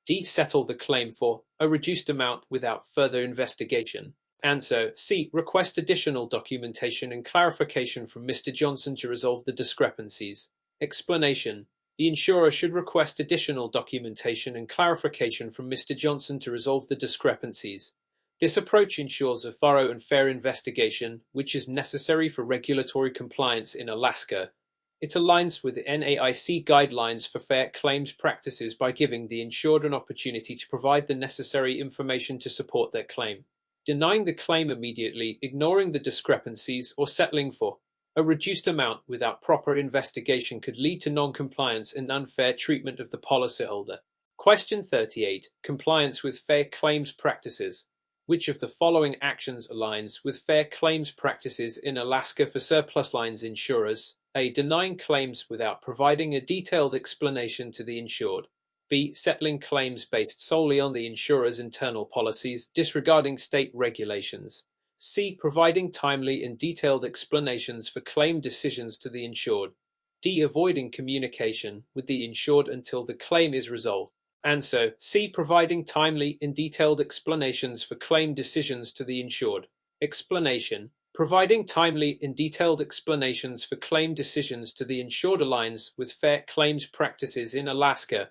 Speaker 1: D. Settle the claim for a reduced amount without further investigation. Answer: C. Request additional documentation and clarification from Mr. Johnson to resolve the discrepancies. Explanation: the insurer should request additional documentation and clarification from Mr. Johnson to resolve the discrepancies. This approach ensures a thorough and fair investigation, which is necessary for regulatory compliance in Alaska. It aligns with the NAIC guidelines for fair claims practices by giving the insured an opportunity to provide the necessary information to support their claim. Denying the claim immediately, ignoring the discrepancies, or settling for a reduced amount without proper investigation could lead to non-compliance and unfair treatment of the policyholder. Question 38. Compliance with fair claims practices. Which of the following actions aligns with fair claims practices in Alaska for surplus lines insurers? A. Denying claims without providing a detailed explanation to the insured. B. Settling claims based solely on the insurer's internal policies, disregarding state regulations. C. Providing timely and detailed explanations for claim decisions to the insured. D. Avoiding communication with the insured until the claim is resolved. Answer: C. Providing timely and detailed explanations for claim decisions to the insured. Explanation: providing timely and detailed explanations for claim decisions to the insured aligns with fair claims practices in Alaska.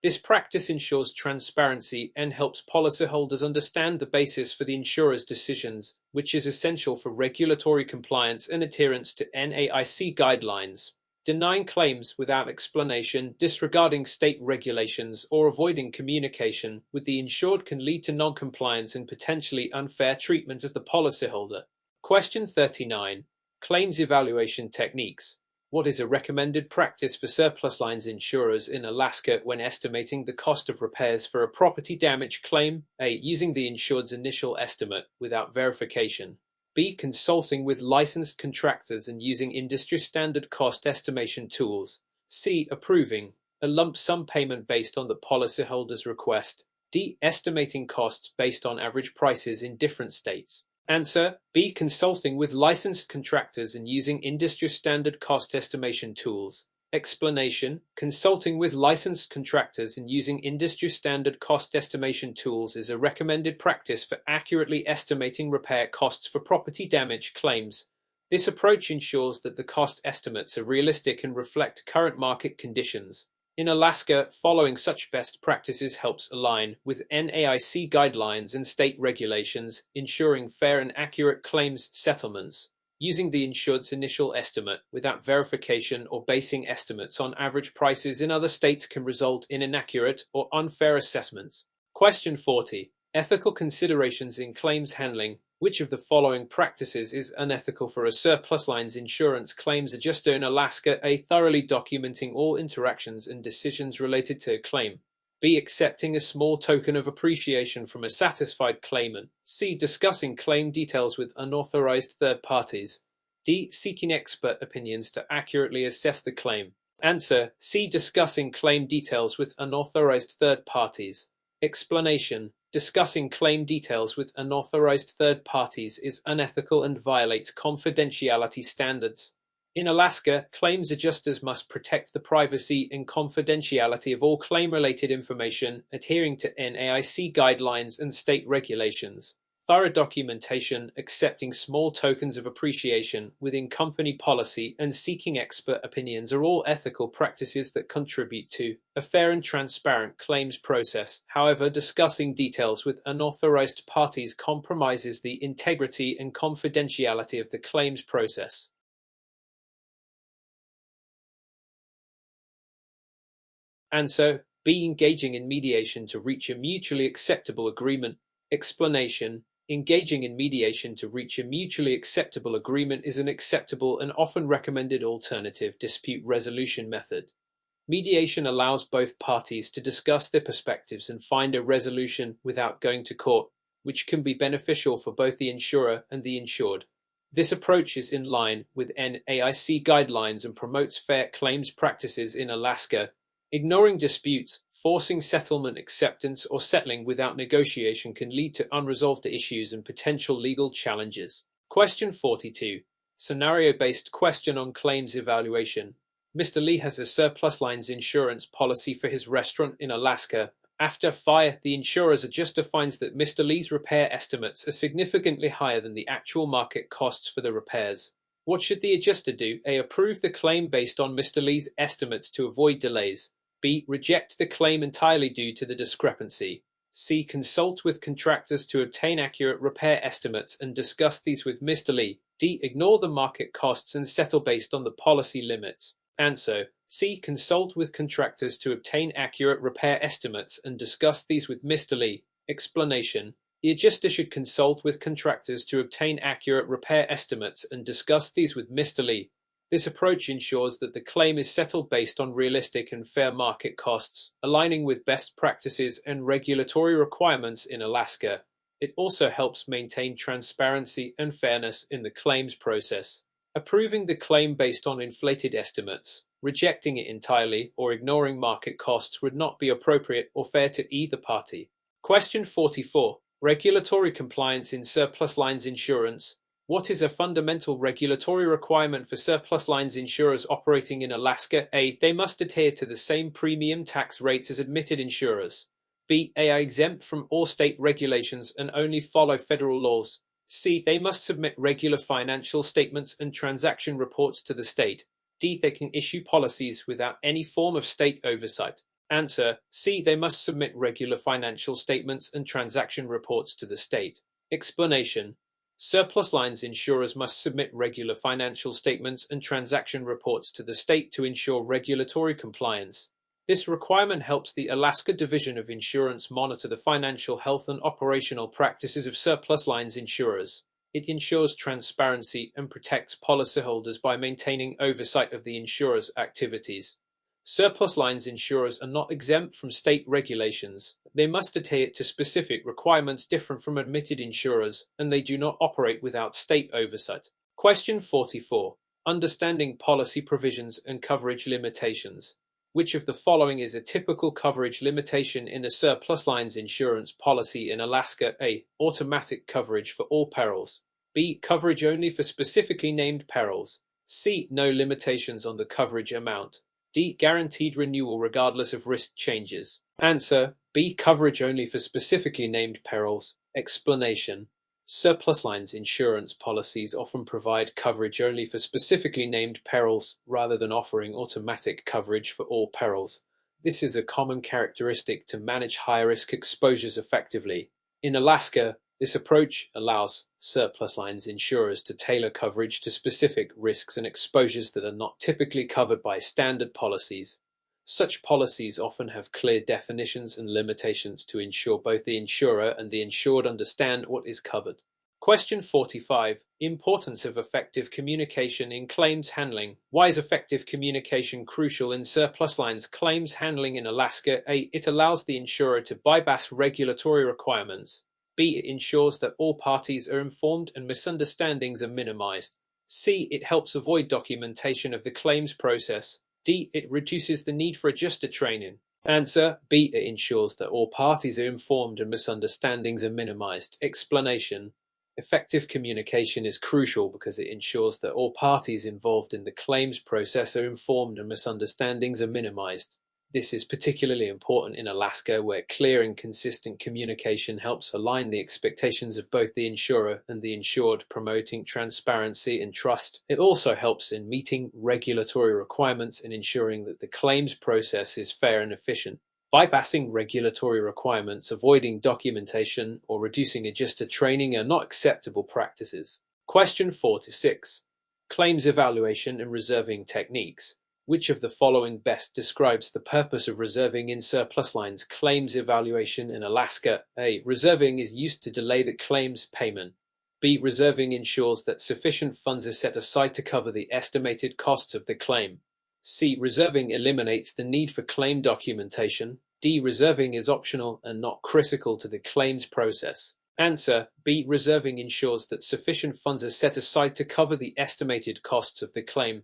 Speaker 1: This practice ensures transparency and helps policyholders understand the basis for the insurer's decisions, which is essential for regulatory compliance and adherence to NAIC guidelines. Denying claims without explanation, disregarding state regulations, or avoiding communication with the insured can lead to non-compliance and potentially unfair treatment of the policyholder. Question 39. Claims evaluation techniques. What is a recommended practice for surplus lines insurers in Alaska when estimating the cost of repairs for a property damage claim? A. Using the insured's initial estimate without verification. B. Consulting with licensed contractors and using industry-standard cost estimation tools. C. Approving a lump sum payment based on the policyholder's request. D. Estimating costs based on average prices in different states. Answer: B. Consulting with licensed contractors and using industry-standard cost estimation tools. Explanation: Consulting with licensed contractors and using industry-standard cost estimation tools is a recommended practice for accurately estimating repair costs for property damage claims. This approach ensures that the cost estimates are realistic and reflect current market conditions. In Alaska, following such best practices helps align with NAIC guidelines and state regulations, ensuring fair and accurate claims settlements. Using the insured's initial estimate without verification or basing estimates on average prices in other states can result in inaccurate or unfair assessments. Question 40. Ethical considerations in claims handling. Which of the following practices is unethical for a surplus lines insurance claims adjuster in Alaska? A. Thoroughly documenting all interactions and decisions related to a claim. B. Accepting a small token of appreciation from a satisfied claimant. C. Discussing claim details with unauthorized third parties. D. Seeking expert opinions to accurately assess the claim. Answer: C. Discussing claim details with unauthorized third parties. Explanation: Discussing claim details with unauthorized third parties is unethical and violates confidentiality standards. In Alaska, claims adjusters must protect the privacy and confidentiality of all claim-related information, adhering to NAIC guidelines and state regulations. Thorough documentation, accepting small tokens of appreciation within company policy, and seeking expert opinions are all ethical practices that contribute to a fair and transparent claims process. However, discussing details with unauthorized parties compromises the integrity and confidentiality of the claims process. Answer: B. Engaging in mediation to reach a mutually acceptable agreement. Explanation: Engaging in mediation to reach a mutually acceptable agreement is an acceptable and often recommended alternative dispute resolution method. Mediation allows both parties to discuss their perspectives and find a resolution without going to court, which can be beneficial for both the insurer and the insured. This approach is in line with NAIC guidelines and promotes fair claims practices in Alaska. Ignoring disputes, forcing settlement acceptance, or settling without negotiation can lead to unresolved issues and potential legal challenges. Question 42. Scenario-based question on claims evaluation. Mr. Lee has a surplus lines insurance policy for his restaurant in Alaska. After fire, the insurer's adjuster finds that Mr. Lee's repair estimates are significantly higher than the actual market costs for the repairs. What should the adjuster do? A. Approve the claim based on Mr. Lee's estimates to avoid delays. B. Reject the claim entirely due to the discrepancy. C. Consult with contractors to obtain accurate repair estimates and discuss these with Mr. Lee. D. Ignore the market costs and settle based on the policy limits. Answer: C. Consult with contractors to obtain accurate repair estimates and discuss these with Mr. Lee. Explanation: The adjuster should consult with contractors to obtain accurate repair estimates and discuss these with Mr. Lee. This approach ensures that the claim is settled based on realistic and fair market costs, aligning with best practices and regulatory requirements in Alaska. It also helps maintain transparency and fairness in the claims process. Approving the claim based on inflated estimates, rejecting it entirely, or ignoring market costs would not be appropriate or fair to either party. Question 44. Regulatory compliance in surplus lines insurance. What is a fundamental regulatory requirement for surplus lines insurers operating in Alaska? A. They must adhere to the same premium tax rates as admitted insurers. B. They are exempt from all state regulations and only follow federal laws. C. They must submit regular financial statements and transaction reports to the state. D. They can issue policies without any form of state oversight. Answer: C. They must submit regular financial statements and transaction reports to the state. Explanation: surplus lines insurers must submit regular financial statements and transaction reports to the state to ensure regulatory compliance. This requirement helps the Alaska Division of Insurance monitor the financial health and operational practices of surplus lines insurers. It ensures transparency and protects policyholders by maintaining oversight of the insurer's activities. Surplus lines insurers are not exempt from state regulations. They must adhere to specific requirements different from admitted insurers, and they do not operate without state oversight. Question 44. Understanding policy provisions and coverage limitations. Which of the following is a typical coverage limitation in a surplus lines insurance policy in Alaska? A. Automatic coverage for all perils. B. Coverage only for specifically named perils. C. No limitations on the coverage amount. D. Guaranteed renewal regardless of risk changes. Answer: B. Coverage only for specifically named perils. Explanation: surplus lines insurance policies often provide coverage only for specifically named perils rather than offering automatic coverage for all perils. This is a common characteristic to manage high-risk exposures effectively. In Alaska, this approach allows surplus lines insurers to tailor coverage to specific risks and exposures that are not typically covered by standard policies. Such policies often have clear definitions and limitations to ensure both the insurer and the insured understand what is covered. Question 45. Importance of effective communication in claims handling. Why is effective communication crucial in surplus lines claims handling in Alaska? A. It allows the insurer to bypass regulatory requirements. B. It ensures that all parties are informed and misunderstandings are minimized. C. It helps avoid documentation of the claims process. D. It reduces the need for adjuster training. Answer: B. It ensures that all parties are informed and misunderstandings are minimized. Explanation: effective communication is crucial because it ensures that all parties involved in the claims process are informed and misunderstandings are minimized. This is particularly important in Alaska, where clear and consistent communication helps align the expectations of both the insurer and the insured, promoting transparency and trust. It also helps in meeting regulatory requirements and ensuring that the claims process is fair and efficient. Bypassing regulatory requirements, avoiding documentation, or reducing adjuster training are not acceptable practices. Question 46. Claims evaluation and reserving techniques. Which of the following best describes the purpose of reserving in surplus lines claims evaluation in Alaska? A. Reserving is used to delay the claim's payment. B. Reserving ensures that sufficient funds are set aside to cover the estimated costs of the claim. C. Reserving eliminates the need for claim documentation. D. Reserving is optional and not critical to the claims process. Answer: B. Reserving ensures that sufficient funds are set aside to cover the estimated costs of the claim.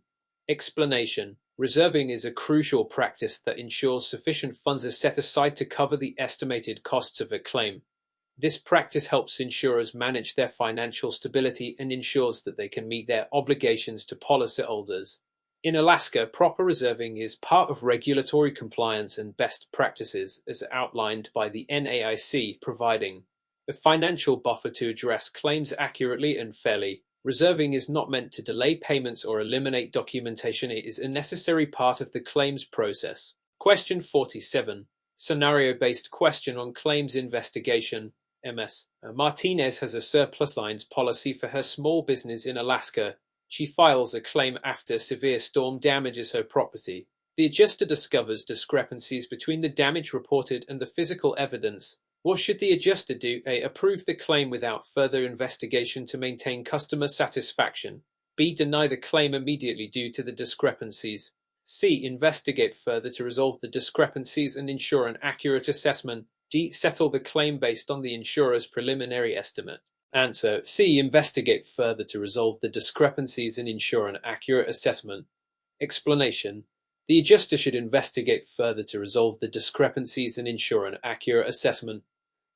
Speaker 1: Explanation: reserving is a crucial practice that ensures sufficient funds are set aside to cover the estimated costs of a claim. This practice helps insurers manage their financial stability and ensures that they can meet their obligations to policyholders. In Alaska, proper reserving is part of regulatory compliance and best practices as outlined by the NAIC, providing a financial buffer to address claims accurately and fairly. Reserving is not meant to delay payments or eliminate documentation. It is a necessary part of the claims process. Question 47. Scenario-based question on claims investigation. MS. Martinez has a surplus lines policy for her small business in Alaska. She files a claim after severe storm damages her property. The adjuster discovers discrepancies between the damage reported and the physical evidence. What should the adjuster do? A. Approve the claim without further investigation to maintain customer satisfaction. B. Deny the claim immediately due to the discrepancies. C. Investigate further to resolve the discrepancies and ensure an accurate assessment. D. Settle the claim based on the insurer's preliminary estimate. Answer: C. Investigate further to resolve the discrepancies and ensure an accurate assessment. Explanation: the adjuster should investigate further to resolve the discrepancies and ensure an accurate assessment.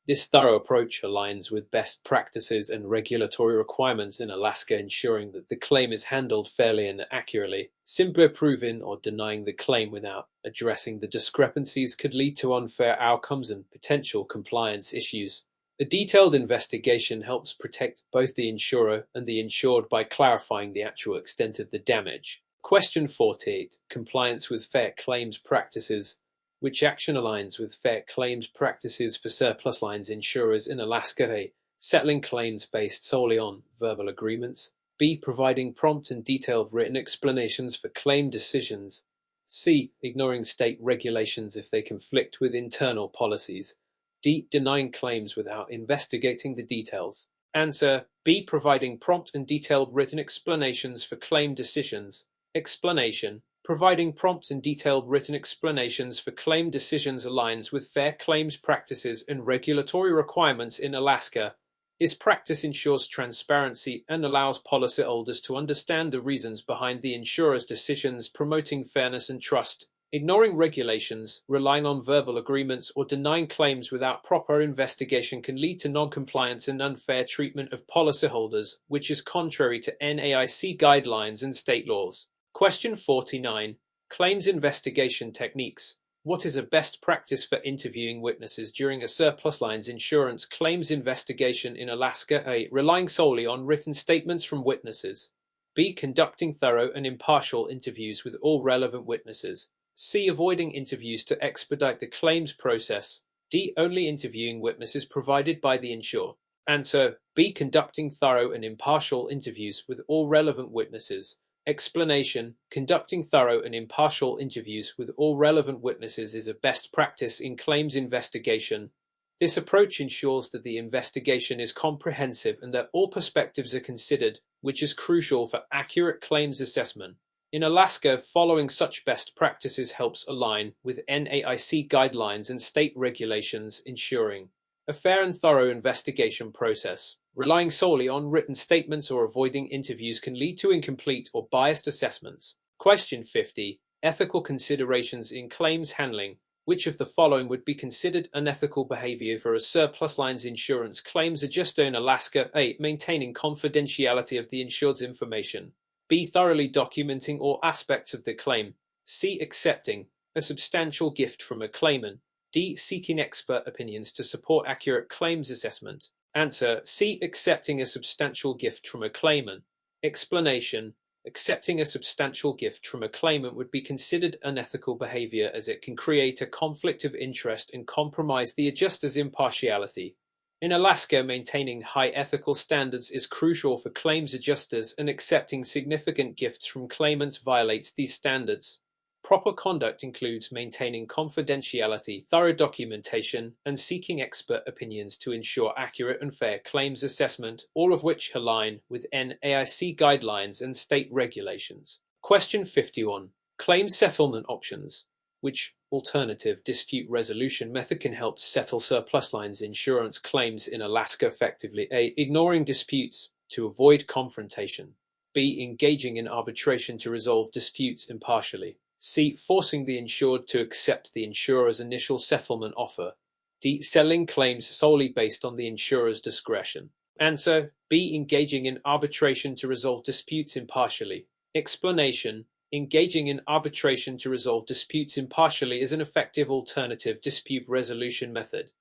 Speaker 1: This thorough approach aligns with best practices and regulatory requirements in Alaska, ensuring that the claim is handled fairly and accurately. Simply approving or denying the claim without addressing the discrepancies could lead to unfair outcomes and potential compliance issues. A detailed investigation helps protect both the insurer and the insured by clarifying the actual extent of the damage. Question 48. Compliance with fair claims practices. Which action aligns with fair claims practices for surplus lines insurers in Alaska? A. Settling claims based solely on verbal agreements. B. Providing prompt and detailed written explanations for claim decisions. C. Ignoring state regulations if they conflict with internal policies. D. Denying claims without investigating the details. Answer: B. Providing prompt and detailed written explanations for claim decisions. Explanation: providing prompt and detailed written explanations for claim decisions aligns with fair claims practices and regulatory requirements in Alaska. This practice ensures transparency and allows policyholders to understand the reasons behind the insurer's decisions, promoting fairness and trust. Ignoring regulations, relying on verbal agreements, or denying claims without proper investigation can lead to non-compliance and unfair treatment of policyholders, which is contrary to NAIC guidelines and state laws. Question 49. Claims investigation techniques. What is a best practice for interviewing witnesses during a surplus lines insurance claims investigation in Alaska? A. Relying solely on written statements from witnesses. B. Conducting thorough and impartial interviews with all relevant witnesses. C. Avoiding interviews to expedite the claims process. D. Only interviewing witnesses provided by the insurer. Answer: B. Conducting thorough and impartial interviews with all relevant witnesses. Explanation: conducting thorough and impartial interviews with all relevant witnesses is a best practice in claims investigation. This approach ensures that the investigation is comprehensive and that all perspectives are considered, which is crucial for accurate claims assessment. In Alaska, following such best practices helps align with NAIC guidelines and state regulations, ensuring a fair and thorough investigation process. Relying solely on written statements or avoiding interviews can lead to incomplete or biased assessments. Question 50. Ethical considerations in claims handling. Which of the following would be considered unethical behavior for a surplus lines insurance claims adjuster in Alaska? A. Maintaining confidentiality of the insured's information. B. Thoroughly documenting all aspects of the claim. C. Accepting a substantial gift from a claimant. D. Seeking expert opinions to support accurate claims assessment. Answer: C. Accepting a substantial gift from a claimant. Explanation: accepting a substantial gift from a claimant would be considered unethical behavior as it can create a conflict of interest and compromise the adjuster's impartiality. In Alaska, maintaining high ethical standards is crucial for claims adjusters, and accepting significant gifts from claimants violates these standards. Proper conduct includes maintaining confidentiality, thorough documentation, and seeking expert opinions to ensure accurate and fair claims assessment, all of which align with NAIC guidelines and state regulations. Question 51. Claims settlement options. Which alternative dispute resolution method can help settle surplus lines insurance claims in Alaska effectively? A. Ignoring disputes to avoid confrontation. B. Engaging in arbitration to resolve disputes impartially. C. Forcing the insured to accept the insurer's initial settlement offer. D. Settling claims solely based on the insurer's discretion. Answer: B. Engaging in arbitration to resolve disputes impartially. Explanation: engaging in arbitration to resolve disputes impartially is an effective alternative dispute resolution method.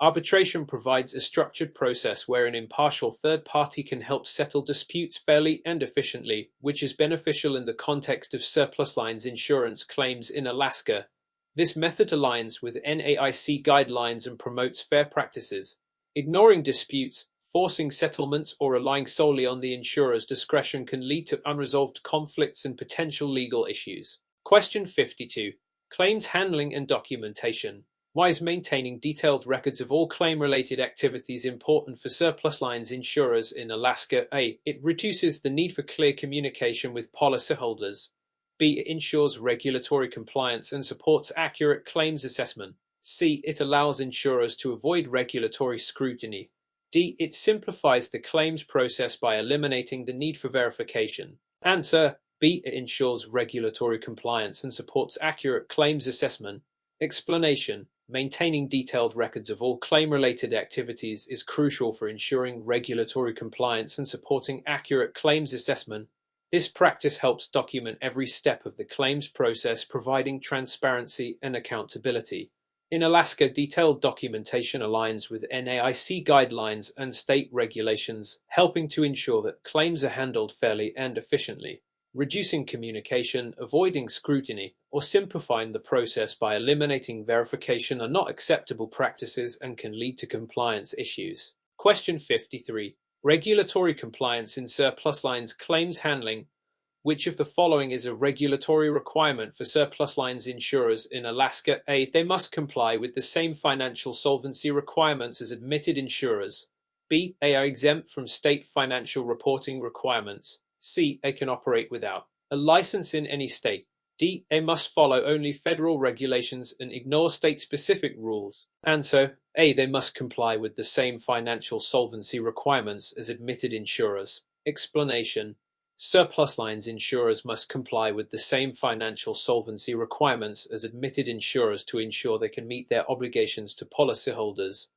Speaker 1: Arbitration provides a structured process where an impartial third party can help settle disputes fairly and efficiently, which is beneficial in the context of surplus lines insurance claims in Alaska. This method aligns with NAIC guidelines and promotes fair practices. Ignoring disputes, forcing settlements, or relying solely on the insurer's discretion can lead to unresolved conflicts and potential legal issues. Question 52. Claims handling and documentation. Why is maintaining detailed records of all claim-related activities important for surplus lines insurers in Alaska? A. It reduces the need for clear communication with policyholders. B. It ensures regulatory compliance and supports accurate claims assessment. C. It allows insurers to avoid regulatory scrutiny. D. It simplifies the claims process by eliminating the need for verification. Answer: B. It ensures regulatory compliance and supports accurate claims assessment. Explanation: maintaining detailed records of all claim-related activities is crucial for ensuring regulatory compliance and supporting accurate claims assessment. This practice helps document every step of the claims process, providing transparency and accountability. In Alaska, detailed documentation aligns with NAIC guidelines and state regulations, helping to ensure that claims are handled fairly and efficiently. reducing communication, avoiding scrutiny, or simplifying the process by eliminating verification are not acceptable practices and can lead to compliance issues. Question 53. Regulatory compliance in surplus lines claims handling. Which of the following is a regulatory requirement for surplus lines insurers in Alaska? A. They must comply with the same financial solvency requirements as admitted insurers. B. They are exempt from state financial reporting requirements. C. They can operate without a license in any state. D. They must follow only federal regulations and ignore state-specific rules. Answer: A. They must comply with the same financial solvency requirements as admitted insurers. Explanation: surplus lines insurers must comply with the same financial solvency requirements as admitted insurers to ensure they can meet their obligations to policyholders.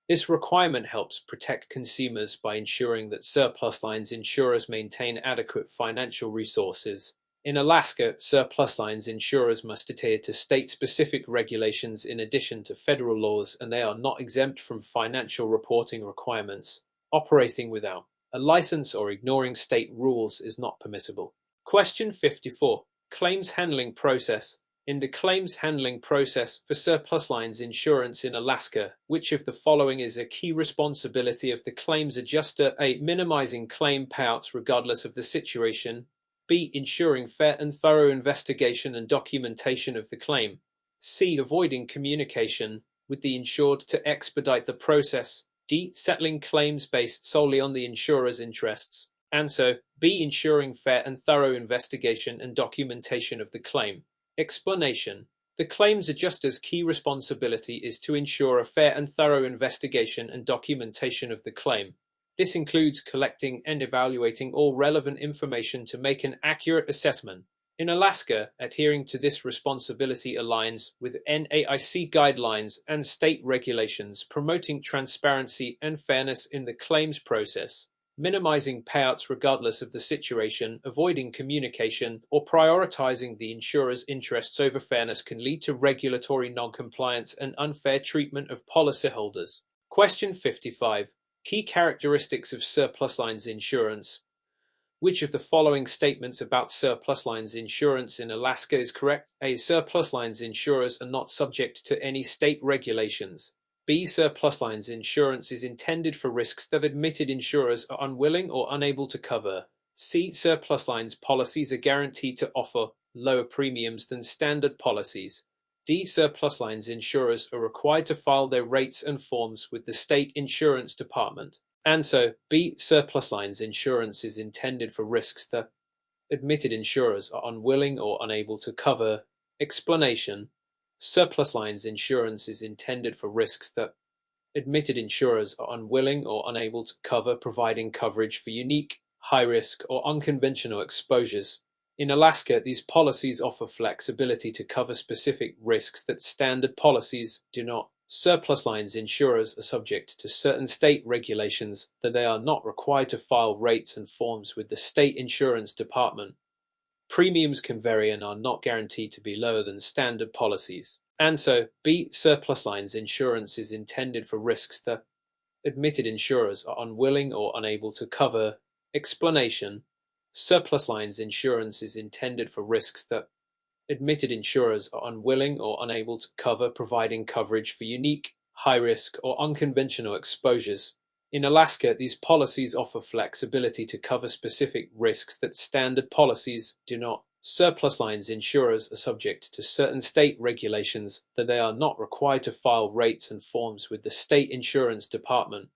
Speaker 1: This requirement helps protect consumers by ensuring that surplus lines insurers maintain adequate financial resources. In Alaska, surplus lines insurers must adhere to state-specific regulations in addition to federal laws, and they are not exempt from financial reporting requirements. Operating without a license or ignoring state rules is not permissible. Question 54. Claims handling process. In the claims handling process for surplus lines insurance in Alaska, which of the following is a key responsibility of the claims adjuster? A. Minimizing claim payouts regardless of the situation. B. Ensuring fair and thorough investigation and documentation of the claim. C. Avoiding communication with the insured to expedite the process. D. Settling claims based solely on the insurer's interests. Answer: B. Ensuring fair and thorough investigation and documentation of the claim. Explanation: the claims adjuster's key responsibility is to ensure a fair and thorough investigation and documentation of the claim. This includes collecting and evaluating all relevant information to make an accurate assessment. In Alaska, adhering to this responsibility aligns with NAIC guidelines and state regulations promoting transparency and fairness in the claims process. Minimizing payouts regardless of the situation, avoiding communication, or prioritizing the insurer's interests over fairness can lead to regulatory noncompliance and unfair treatment of policyholders. Question 55. Key characteristics of surplus lines insurance. Which of the following statements about surplus lines insurance in Alaska is correct? A. Surplus lines insurers are not subject to any state regulations. B. Surplus lines insurance is intended for risks that admitted insurers are unwilling or unable to cover. C. Surplus lines policies are guaranteed to offer lower premiums than standard policies. D. Surplus lines insurers are required to file their rates and forms with the state insurance department. Answer: B. Surplus lines insurance is intended for risks that admitted insurers are unwilling or unable to cover. Explanation: surplus lines insurance is intended for risks that admitted insurers are unwilling or unable to cover, providing coverage for unique, high-risk, or unconventional exposures. In Alaska, these policies offer flexibility to cover specific risks that standard policies do not. Surplus lines insurers are subject to certain state regulations, though they are not required to file rates and forms with the state insurance department. Premiums can vary and are not guaranteed to be lower than standard policies. Answer: B. Surplus lines insurance is intended for risks that admitted insurers are unwilling or unable to cover. Explanation: surplus lines insurance is intended for risks that admitted insurers are unwilling or unable to cover, providing coverage for unique, high-risk, or unconventional exposures. In Alaska, these policies offer flexibility to cover specific risks that standard policies do not. Surplus lines insurers are subject to certain state regulations, though they are not required to file rates and forms with the state insurance department.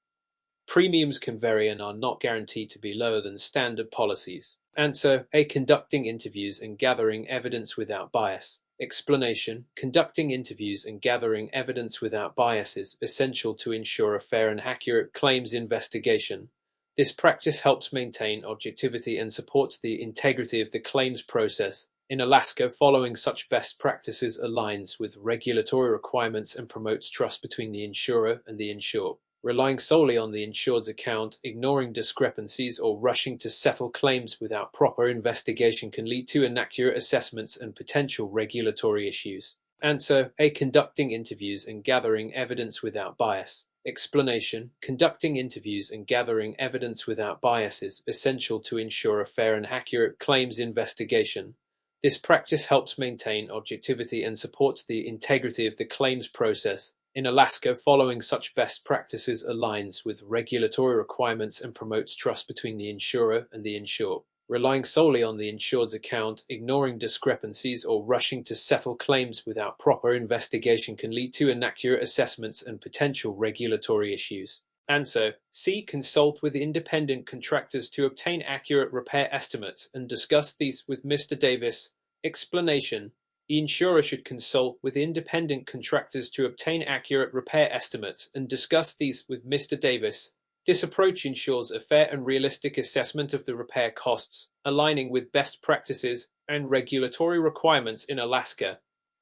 Speaker 1: Premiums can vary and are not guaranteed to be lower than standard policies. Answer: A. Conducting interviews and gathering evidence without bias. Explanation: conducting interviews and gathering evidence without bias is essential to ensure a fair and accurate claims investigation. This practice helps maintain objectivity and supports the integrity of the claims process. In Alaska, following such best practices aligns with regulatory requirements and promotes trust between the insurer and the insured. Relying solely on the insured's account, ignoring discrepancies, or rushing to settle claims without proper investigation can lead to inaccurate assessments and potential regulatory issues. Answer: A. Conducting interviews and gathering evidence without bias. Explanation: conducting interviews and gathering evidence without bias is essential to ensure a fair and accurate claims investigation. This practice helps maintain objectivity and supports the integrity of the claims process. In Alaska, following such best practices aligns with regulatory requirements and promotes trust between the insurer and the insured. Relying solely on the insured's account, ignoring discrepancies, or rushing to settle claims without proper investigation can lead to inaccurate assessments and potential regulatory issues. Answer: C. Consult with independent contractors to obtain accurate repair estimates and discuss these with Mr. Davis. Explanation: the insurer should consult with independent contractors to obtain accurate repair estimates and discuss these with Mr. Davis. This approach ensures a fair and realistic assessment of the repair costs, aligning with best practices and regulatory requirements in Alaska.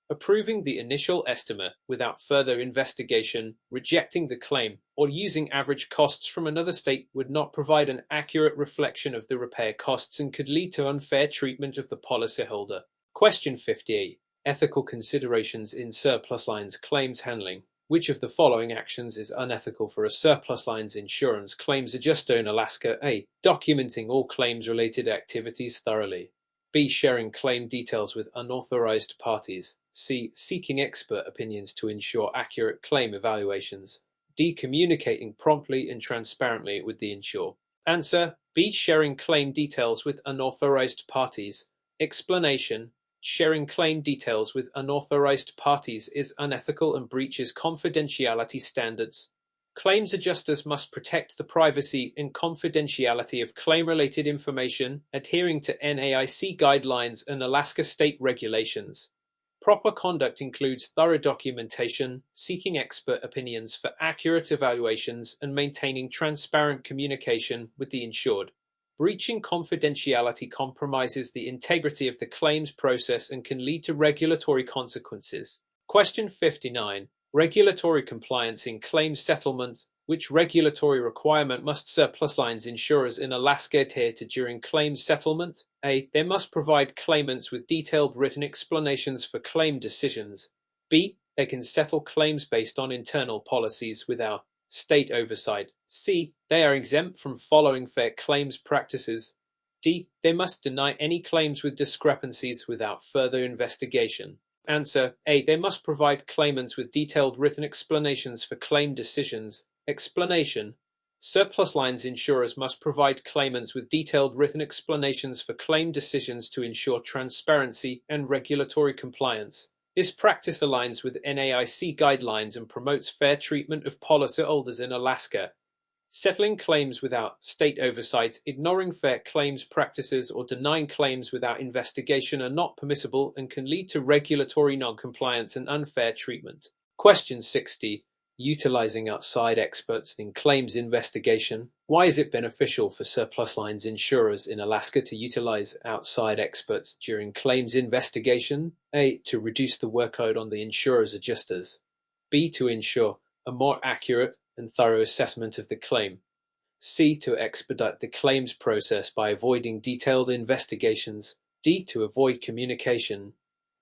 Speaker 1: Approving the initial estimate without further investigation, rejecting the claim, or using average costs from another state would not provide an accurate reflection of the repair costs and could lead to unfair treatment of the policyholder. Question 58. Ethical considerations in surplus lines claims handling. Which of the following actions is unethical for a surplus lines insurance claims adjuster in Alaska? A. Documenting all claims-related activities thoroughly. B. Sharing claim details with unauthorized parties. C. Seeking expert opinions to ensure accurate claim evaluations. D. Communicating promptly and transparently with the insured. Answer: B. Sharing claim details with unauthorized parties. Explanation: sharing claim details with unauthorized parties is unethical and breaches confidentiality standards. Claims adjusters must protect the privacy and confidentiality of claim-related information, adhering to NAIC guidelines and Alaska state regulations. Proper conduct includes thorough documentation, seeking expert opinions for accurate evaluations, and maintaining transparent communication with the insured. Breaching confidentiality compromises the integrity of the claims process and can lead to regulatory consequences. Question 59. Regulatory compliance in claims settlement. Which regulatory requirement must surplus lines insurers in Alaska adhere to during claims settlement? A. They must provide claimants with detailed written explanations for claim decisions. B. They can settle claims based on internal policies without state oversight. C. They are exempt from following fair claims practices. D. They must deny any claims with discrepancies without further investigation. Answer: A. They must provide claimants with detailed written explanations for claim decisions. Explanation: surplus lines insurers must provide claimants with detailed written explanations for claim decisions to ensure transparency and regulatory compliance. This practice aligns with NAIC guidelines and promotes fair treatment of policyholders in Alaska. Settling claims without state oversight, ignoring fair claims practices, or denying claims without investigation are not permissible and can lead to regulatory non-compliance and unfair treatment. Question 60. Utilizing outside experts in claims investigation. Why is it beneficial for surplus lines insurers in Alaska to utilize outside experts during claims investigation? A. To reduce the workload on the insurer's adjusters. B. To ensure a more accurate and thorough assessment of the claim. C. To expedite the claims process by avoiding detailed investigations. D. To avoid communication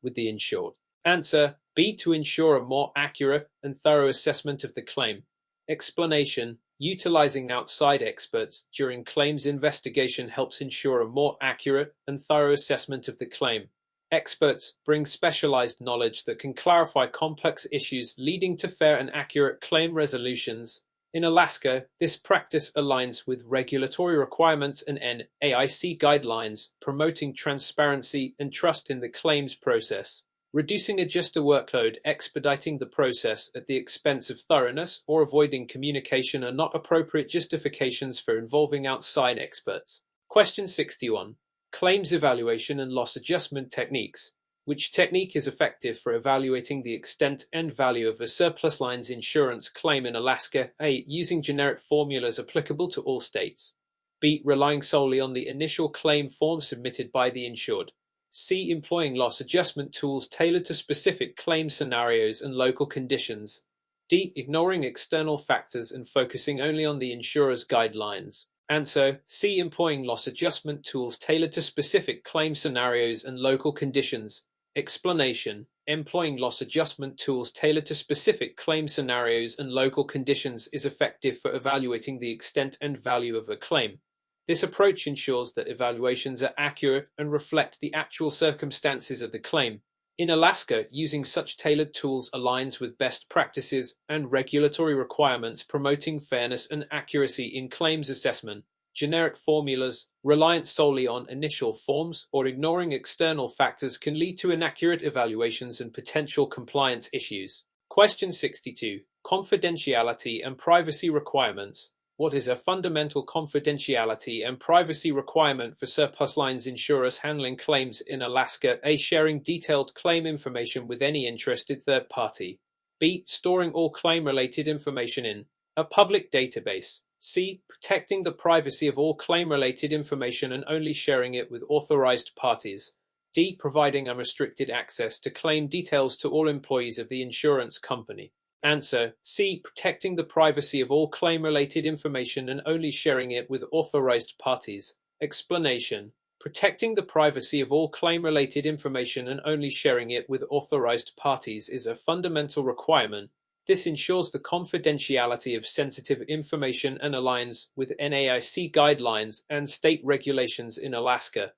Speaker 1: with the insured. Answer: B. To ensure a more accurate and thorough assessment of the claim. Explanation: utilizing outside experts during claims investigation helps ensure a more accurate and thorough assessment of the claim. Experts bring specialized knowledge that can clarify complex issues, leading to fair and accurate claim resolutions. In Alaska, this practice aligns with regulatory requirements and NAIC guidelines, promoting transparency and trust in the claims process. Reducing adjuster workload, expediting the process at the expense of thoroughness, or avoiding communication are not appropriate justifications for involving outside experts. Question 61. Claims evaluation and loss adjustment techniques. Which technique is effective for evaluating the extent and value of a surplus lines insurance claim in Alaska? A. Using generic formulas applicable to all states. B. Relying solely on the initial claim form submitted by the insured. C. Employing loss adjustment tools tailored to specific claim scenarios and local conditions. D. Ignoring external factors and focusing only on the insurer's guidelines. Answer: C. Employing loss adjustment tools tailored to specific claim scenarios and local conditions. Explanation: employing loss adjustment tools tailored to specific claim scenarios and local conditions is effective for evaluating the extent and value of a claim. This approach ensures that evaluations are accurate and reflect the actual circumstances of the claim. In Alaska, using such tailored tools aligns with best practices and regulatory requirements promoting fairness and accuracy in claims assessment. Generic formulas, reliant solely on initial forms, or ignoring external factors can lead to inaccurate evaluations and potential compliance issues. Question 62. Confidentiality and privacy requirements. What is a fundamental confidentiality and privacy requirement for surplus lines insurers handling claims in Alaska? A. Sharing detailed claim information with any interested third party. B. Storing all claim-related information in a public database. C. Protecting the privacy of all claim-related information and only sharing it with authorized parties. D. Providing unrestricted access to claim details to all employees of the insurance company. Answer: C. Protecting the privacy of all claim-related information and only sharing it with authorized parties. Explanation: protecting the privacy of all claim-related information and only sharing it with authorized parties is a fundamental requirement. This ensures the confidentiality of sensitive information and aligns with NAIC guidelines and state regulations in Alaska.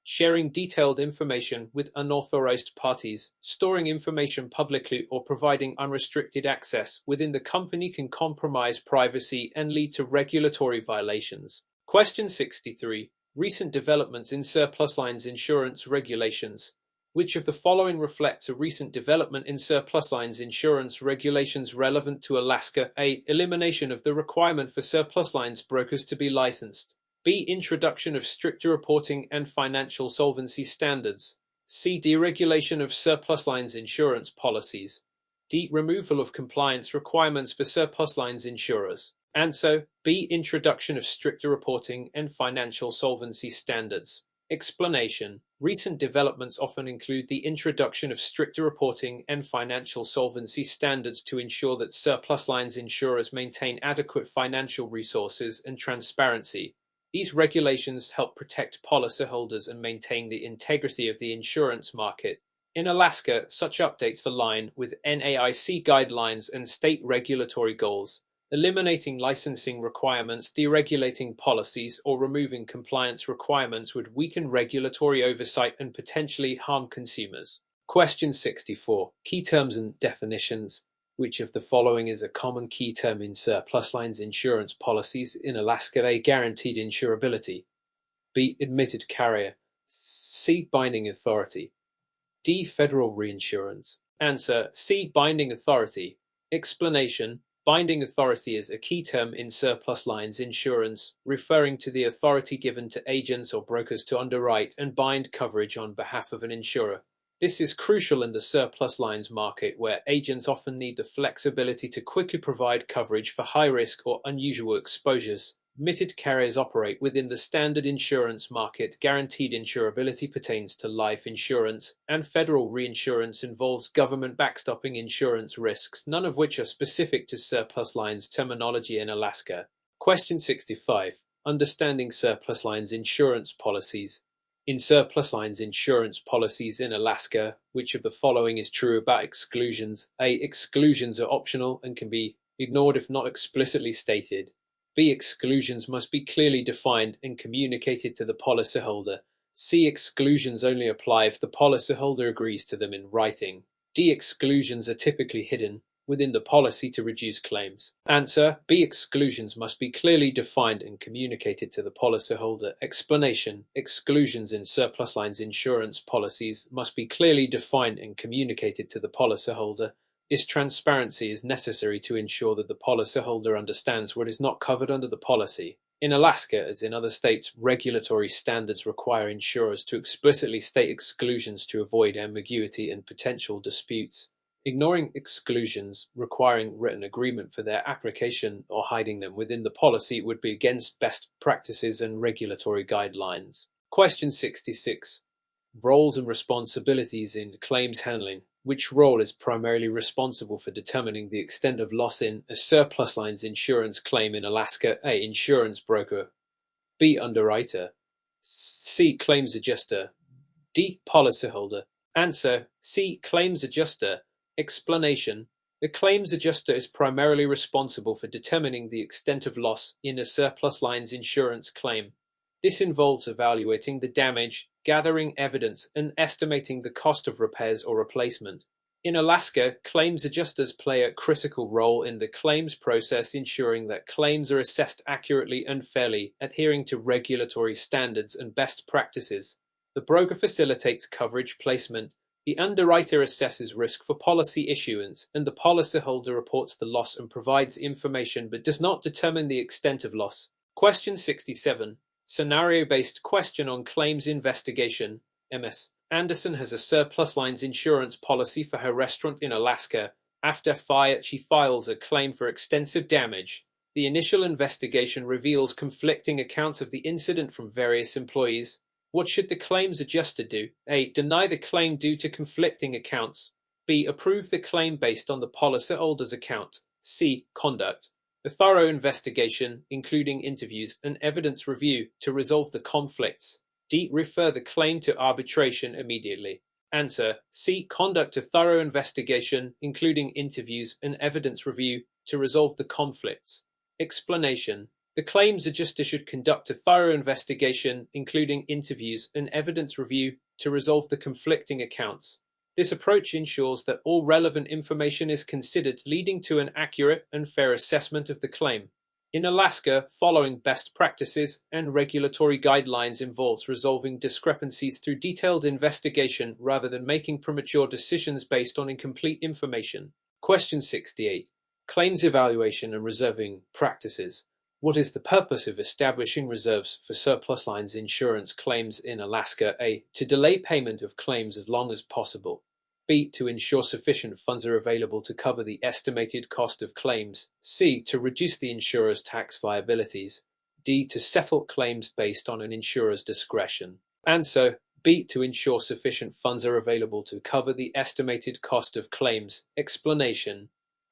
Speaker 1: Sharing detailed information with unauthorized parties, storing information publicly, or providing unrestricted access within the company can compromise privacy and lead to regulatory violations. Question 63. Recent developments in surplus lines insurance regulations. Which of the following reflects a recent development in surplus lines insurance regulations relevant to Alaska? A. Elimination of the requirement for surplus lines brokers to be licensed. B. Introduction of stricter reporting and financial solvency standards. C. Deregulation of surplus lines insurance policies. D. Removal of compliance requirements for surplus lines insurers. Answer: B. Introduction of stricter reporting and financial solvency standards. Explanation: recent developments often include the introduction of stricter reporting and financial solvency standards to ensure that surplus lines insurers maintain adequate financial resources and transparency. These regulations help protect policyholders and maintain the integrity of the insurance market. In Alaska, such updates align with NAIC guidelines and state regulatory goals. Eliminating licensing requirements, deregulating policies, or removing compliance requirements would weaken regulatory oversight and potentially harm consumers. Question 64. Key terms and definitions. Which of the following is a common key term in surplus lines insurance policies in Alaska? A. Guaranteed insurability. B. Admitted carrier. C. Binding authority. D. Federal reinsurance. Answer: C. Binding authority. Explanation: binding authority is a key term in surplus lines insurance, referring to the authority given to agents or brokers to underwrite and bind coverage on behalf of an insurer. This is crucial in the surplus lines market, where agents often need the flexibility to quickly provide coverage for high-risk or unusual exposures. Admitted carriers operate within the standard insurance market. Guaranteed insurability pertains to life insurance, and federal reinsurance involves government backstopping insurance risks, none of which are specific to surplus lines terminology in Alaska. Question 65. Understanding surplus lines insurance policies. In surplus lines insurance policies in Alaska, which of the following is true about exclusions? A. Exclusions are optional and can be ignored if not explicitly stated. B. Exclusions must be clearly defined and communicated to the policyholder. C. Exclusions only apply if the policyholder agrees to them in writing. D. Exclusions are typically hidden within the policy to reduce claims. Answer: B. Exclusions must be clearly defined and communicated to the policyholder. Explanation: exclusions in surplus lines insurance policies must be clearly defined and communicated to the policyholder. This transparency is necessary to ensure that the policyholder understands what is not covered under the policy. In Alaska, as in other states, regulatory standards require insurers to explicitly state exclusions to avoid ambiguity and potential disputes. Ignoring exclusions, requiring written agreement for their application, or hiding them within the policy would be against best practices and regulatory guidelines. Question 66. Roles and responsibilities in claims handling. Which role is primarily responsible for determining the extent of loss in a surplus lines insurance claim in Alaska? A. Insurance broker. B. Underwriter. C. Claims adjuster. D. Policyholder. Answer: C. Claims adjuster. Explanation: the claims adjuster is primarily responsible for determining the extent of loss in a surplus lines insurance claim. This involves evaluating the damage, gathering evidence, and estimating the cost of repairs or replacement. In Alaska, claims adjusters play a critical role in the claims process, ensuring that claims are assessed accurately and fairly, adhering to regulatory standards and best practices. The broker facilitates coverage placement, the underwriter assesses risk for policy issuance, and the policyholder reports the loss and provides information but does not determine the extent of loss. Question 67. Scenario-based question on claims investigation. MS. Anderson has a surplus lines insurance policy for her restaurant in Alaska. After she files a claim for extensive damage. The initial investigation reveals conflicting accounts of the incident from various employees. What should the claims adjuster do? A. Deny the claim due to conflicting accounts. B. Approve the claim based on the policyholder's account. C. Conduct a thorough investigation, including interviews and evidence review, to resolve the conflicts. D. Refer the claim to arbitration immediately. Answer: C. Conduct a thorough investigation, including interviews and evidence review, to resolve the conflicts. Explanation: the claims adjuster should conduct a thorough investigation, including interviews and evidence review, to resolve the conflicting accounts. This approach ensures that all relevant information is considered, leading to an accurate and fair assessment of the claim. In Alaska, following best practices and regulatory guidelines involves resolving discrepancies through detailed investigation rather than making premature decisions based on incomplete information. Question 68. Claims evaluation and reserving practices. What is the purpose of establishing reserves for surplus lines insurance claims in Alaska? A. To delay payment of claims as long as possible. B. To ensure sufficient funds are available to cover the estimated cost of claims. C. To reduce the insurer's tax liabilities. D. To settle claims based on an insurer's discretion. Answer: B. To ensure sufficient funds are available to cover the estimated cost of claims. Explanation: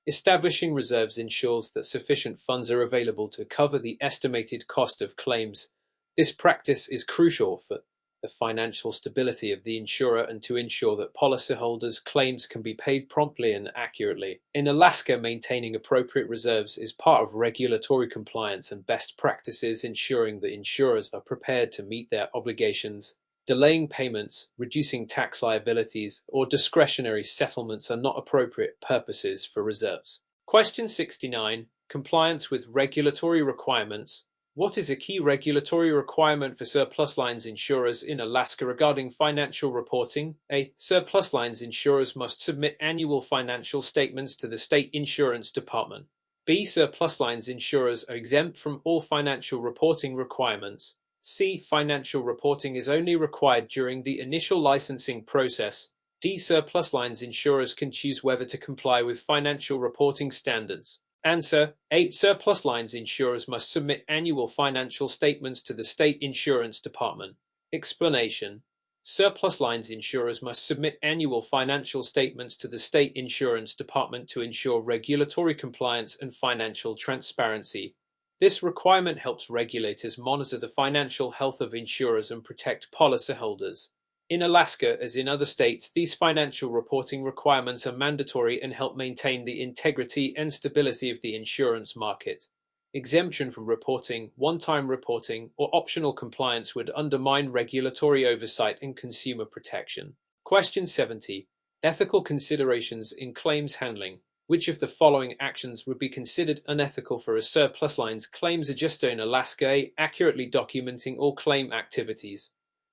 Speaker 1: establishing reserves ensures that sufficient funds are available to cover the estimated cost of claims. This practice is crucial for the financial stability of the insurer and to ensure that policyholders' claims can be paid promptly and accurately. In Alaska, maintaining appropriate reserves is part of regulatory compliance and best practices, ensuring that insurers are prepared to meet their obligations. Delaying payments, reducing tax liabilities, or discretionary settlements are not appropriate purposes for reserves. Question 69. Compliance with regulatory requirements. What is a key regulatory requirement for surplus lines insurers in Alaska regarding financial reporting? A. Surplus lines insurers must submit annual financial statements to the state insurance department. B. Surplus lines insurers are exempt from all financial reporting requirements. C. Financial reporting is only required during the initial licensing process. D. Surplus lines insurers can choose whether to comply with financial reporting standards. Answer: 8. Surplus lines insurers must submit annual financial statements to the state insurance department. Explanation: surplus lines insurers must submit annual financial statements to the state insurance department to ensure regulatory compliance and financial transparency. This requirement helps regulators monitor the financial health of insurers and protect policyholders. In Alaska, as in other states, these financial reporting requirements are mandatory and help maintain the integrity and stability of the insurance market. Exemption from reporting, one-time reporting, or optional compliance would undermine regulatory oversight and consumer protection. Question 70. Ethical considerations in claims handling. Which of the following actions would be considered unethical for a surplus lines claims adjuster in Alaska? A. Accurately documenting all claim activities.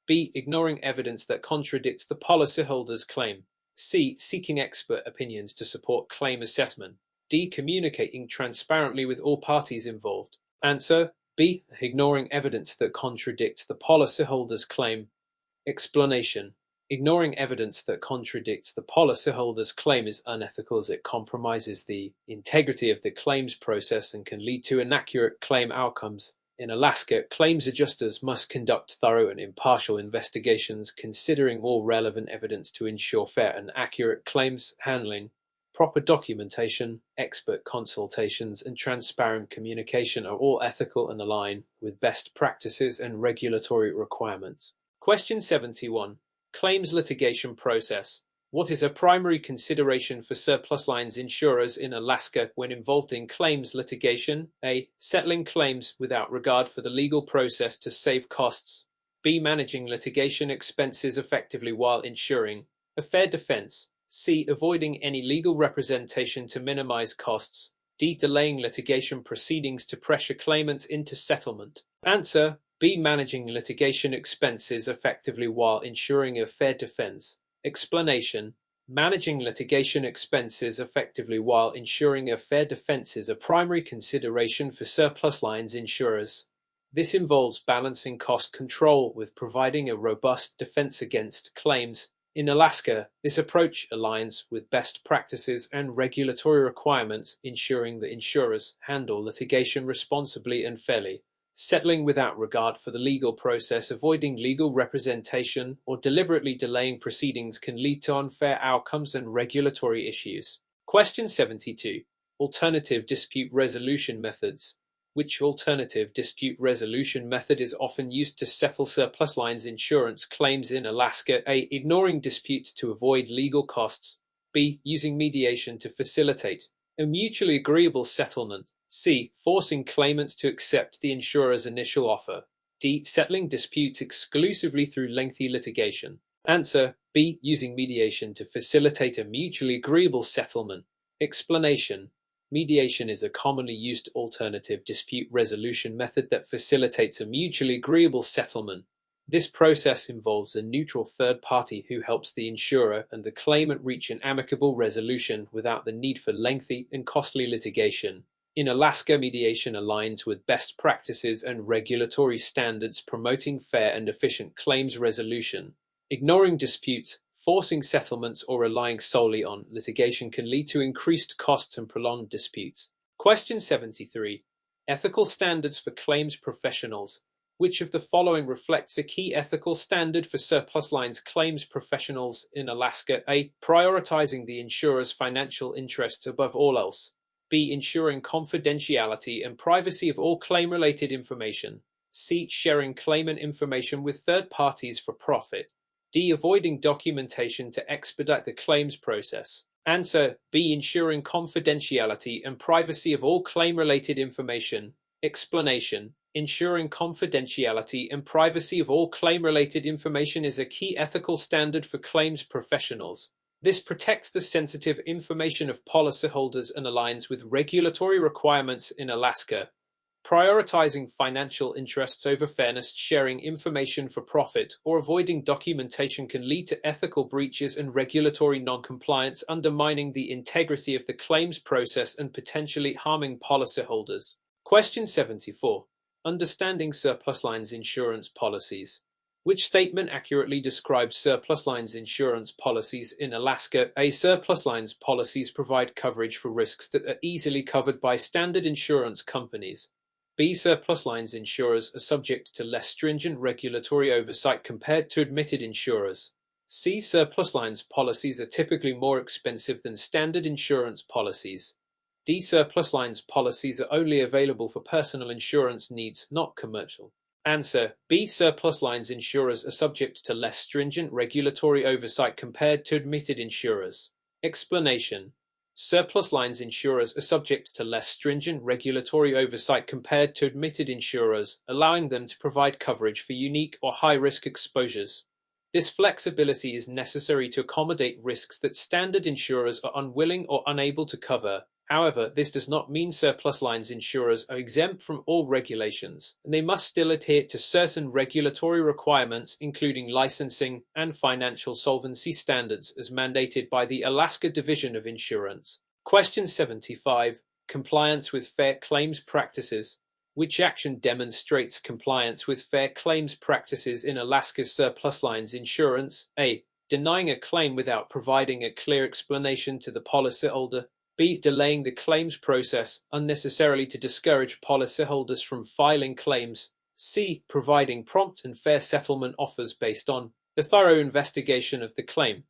Speaker 1: B. Ignoring evidence that contradicts the policyholder's claim. C. Seeking expert opinions to support claim assessment. D. Communicating transparently with all parties involved. Answer: B. Ignoring evidence that contradicts the policyholder's claim. Explanation: ignoring evidence that contradicts the policyholder's claim is unethical as it compromises the integrity of the claims process and can lead to inaccurate claim outcomes. In Alaska, claims adjusters must conduct thorough and impartial investigations, considering all relevant evidence to ensure fair and accurate claims handling. Proper documentation, expert consultations, and transparent communication are all ethical and align with best practices and regulatory requirements. Question 71. Claims litigation process. What is a primary consideration for surplus lines insurers in Alaska when involved in claims litigation? A. Settling claims without regard for the legal process to save costs. B. Managing litigation expenses effectively while ensuring a fair defense. C. Avoiding any legal representation to minimize costs. D. Delaying litigation proceedings to pressure claimants into settlement. Answer: B. Managing litigation expenses effectively while ensuring a fair defense. Explanation: managing litigation expenses effectively while ensuring a fair defense is a primary consideration for surplus lines insurers. This involves balancing cost control with providing a robust defense against claims. In Alaska, this approach aligns with best practices and regulatory requirements, ensuring that insurers handle litigation responsibly and fairly. Settling without regard for the legal process, avoiding legal representation, or deliberately delaying proceedings can lead to unfair outcomes and regulatory issues. Question 72. Alternative dispute resolution methods. Which alternative dispute resolution method is often used to settle surplus lines insurance claims in Alaska? A. Ignoring disputes to avoid legal costs. B. Using mediation to facilitate a mutually agreeable settlement. C. Forcing claimants to accept the insurer's initial offer. D. Settling disputes exclusively through lengthy litigation. Answer: B. Using mediation to facilitate a mutually agreeable settlement. Explanation: mediation is a commonly used alternative dispute resolution method that facilitates a mutually agreeable settlement. This process involves a neutral third party who helps the insurer and the claimant reach an amicable resolution without the need for lengthy and costly litigation. In Alaska, mediation aligns with best practices and regulatory standards promoting fair and efficient claims resolution. Ignoring disputes, forcing settlements, or relying solely on litigation can lead to increased costs and prolonged disputes. Question 73. Ethical standards for claims professionals. Which of the following reflects a key ethical standard for surplus lines claims professionals in Alaska? A. Prioritizing the insurer's financial interests above all else. B. Ensuring confidentiality and privacy of all claim-related information. C. Sharing claimant information with third parties for profit. D. Avoiding documentation to expedite the claims process. Answer: B. Ensuring confidentiality and privacy of all claim-related information. Explanation: ensuring confidentiality and privacy of all claim-related information is a key ethical standard for claims professionals. This protects the sensitive information of policyholders and aligns with regulatory requirements in Alaska. Prioritizing financial interests over fairness, sharing information for profit, or avoiding documentation can lead to ethical breaches and regulatory non-compliance, undermining the integrity of the claims process and potentially harming policyholders. Question 74. Understanding surplus lines insurance policies. Which statement accurately describes surplus lines insurance policies in Alaska? A. Surplus lines policies provide coverage for risks that are easily covered by standard insurance companies. B. Surplus lines insurers are subject to less stringent regulatory oversight compared to admitted insurers. C. Surplus lines policies are typically more expensive than standard insurance policies. D. Surplus lines policies are only available for personal insurance needs, not commercial. Answer: B. Surplus lines insurers are subject to less stringent regulatory oversight compared to admitted insurers. Explanation: surplus lines insurers are subject to less stringent regulatory oversight compared to admitted insurers, allowing them to provide coverage for unique or high-risk exposures. This flexibility is necessary to accommodate risks that standard insurers are unwilling or unable to cover. However, this does not mean surplus lines insurers are exempt from all regulations, and they must still adhere to certain regulatory requirements, including licensing and financial solvency standards as mandated by the Alaska Division of Insurance. Question 75. Compliance with fair claims practices. Which action demonstrates compliance with fair claims practices in Alaska's surplus lines insurance? A. Denying a claim without providing a clear explanation to the policyholder. B. Delaying the claims process unnecessarily to discourage policyholders from filing claims. C. Providing prompt and fair settlement offers based on a thorough investigation of the claim.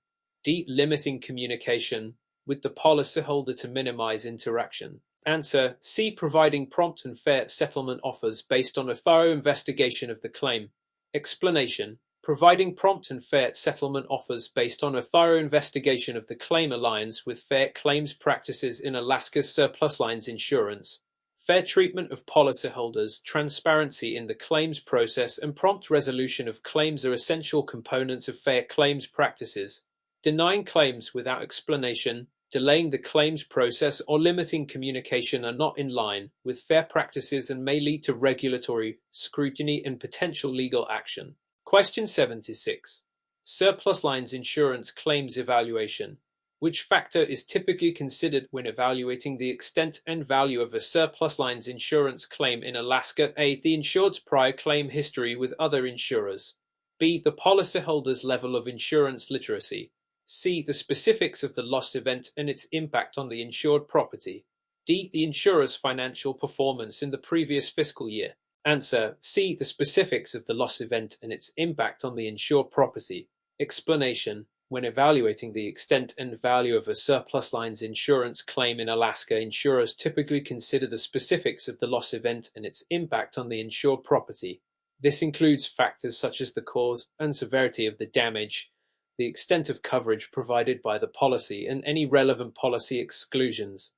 Speaker 1: D. Limiting communication with the policyholder to minimize interaction. Answer: C. Providing prompt and fair settlement offers based on a thorough investigation of the claim. Explanation: Providing prompt and fair settlement offers based on a thorough investigation of the claim aligns with fair claims practices in Alaska's surplus lines insurance. Fair treatment of policyholders, transparency in the claims process, and prompt resolution of claims are essential components of fair claims practices. Denying claims without explanation, delaying the claims process, or limiting communication are not in line with fair practices and may lead to regulatory scrutiny and potential legal action. Question 76. Surplus lines insurance claims evaluation. Which factor is typically considered when evaluating the extent and value of a surplus lines insurance claim in Alaska? A. The insured's prior claim history with other insurers. B. The policyholder's level of insurance literacy. C. The specifics of the loss event and its impact on the insured property. D. The insurer's financial performance in the previous fiscal year. Answer: C. The specifics of the loss event and its impact on the insured property. Explanation: when evaluating the extent and value of a surplus lines insurance claim in Alaska, insurers typically consider the specifics of the loss event and its impact on the insured property. This includes factors such as the cause and severity of the damage, the extent of coverage provided by the policy, and any relevant policy exclusions.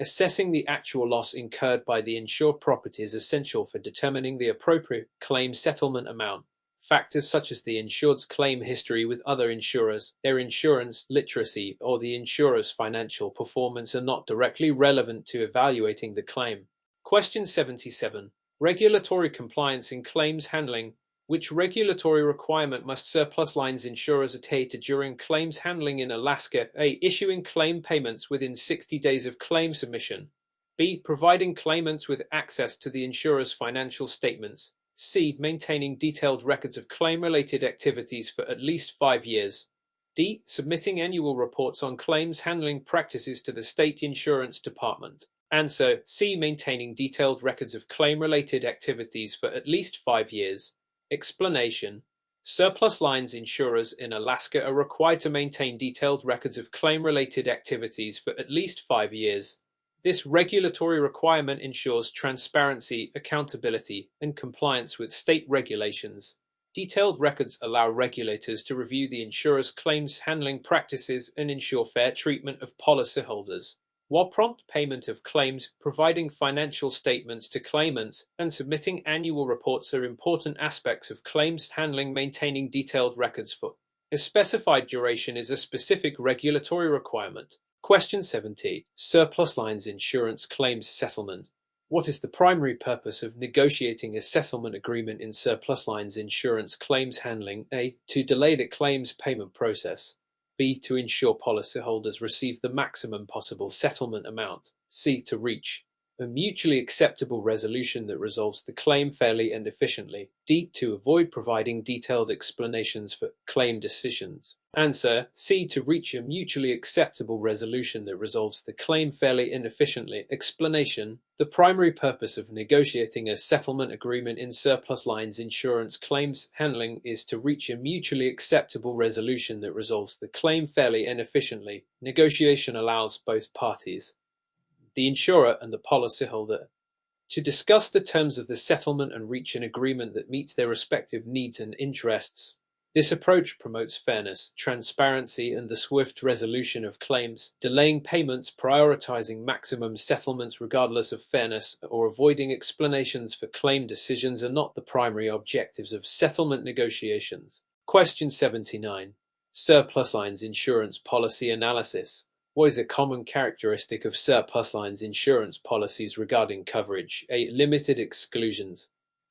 Speaker 1: Assessing the actual loss incurred by the insured property is essential for determining the appropriate claim settlement amount. Factors such as the insured's claim history with other insurers, their insurance literacy, or the insurer's financial performance are not directly relevant to evaluating the claim. Question 77. Regulatory compliance in claims handling. Which regulatory requirement must surplus lines insurers adhere to during claims handling in Alaska? A. Issuing claim payments within 60 days of claim submission. B. Providing claimants with access to the insurer's financial statements. C. Maintaining detailed records of claim-related activities for at least 5 years. D. Submitting annual reports on claims handling practices to the state insurance department. Answer: C. Maintaining detailed records of claim-related activities for at least 5 years. Explanation: surplus lines insurers in Alaska are required to maintain detailed records of claim-related activities for at least 5 years. This regulatory requirement ensures transparency, accountability, and compliance with state regulations. Detailed records allow regulators to review the insurer's claims handling practices and ensure fair treatment of policyholders. While prompt payment of claims, providing financial statements to claimants, and submitting annual reports are important aspects of claims handling, maintaining detailed records for a specified duration is a specific regulatory requirement. Question 70. Surplus lines insurance claims settlement. What is the primary purpose of negotiating a settlement agreement in surplus lines insurance claims handling? A. To delay the claims payment process. B. To ensure policyholders receive the maximum possible settlement amount. C. To reach a mutually acceptable resolution that resolves the claim fairly and efficiently. D. To avoid providing detailed explanations for claim decisions. Answer: C. To reach a mutually acceptable resolution that resolves the claim fairly and efficiently. Explanation: the primary purpose of negotiating a settlement agreement in surplus lines insurance claims handling is to reach a mutually acceptable resolution that resolves the claim fairly and efficiently. Negotiation allows both parties, the insurer and the policyholder, to discuss the terms of the settlement and reach an agreement that meets their respective needs and interests. This approach promotes fairness, transparency, and the swift resolution of claims. Delaying payments, prioritizing maximum settlements regardless of fairness, or avoiding explanations for claim decisions are not the primary objectives of settlement negotiations. Question 79. Surplus lines insurance policy analysis. What is a common characteristic of surplus lines insurance policies regarding coverage? A. Limited exclusions.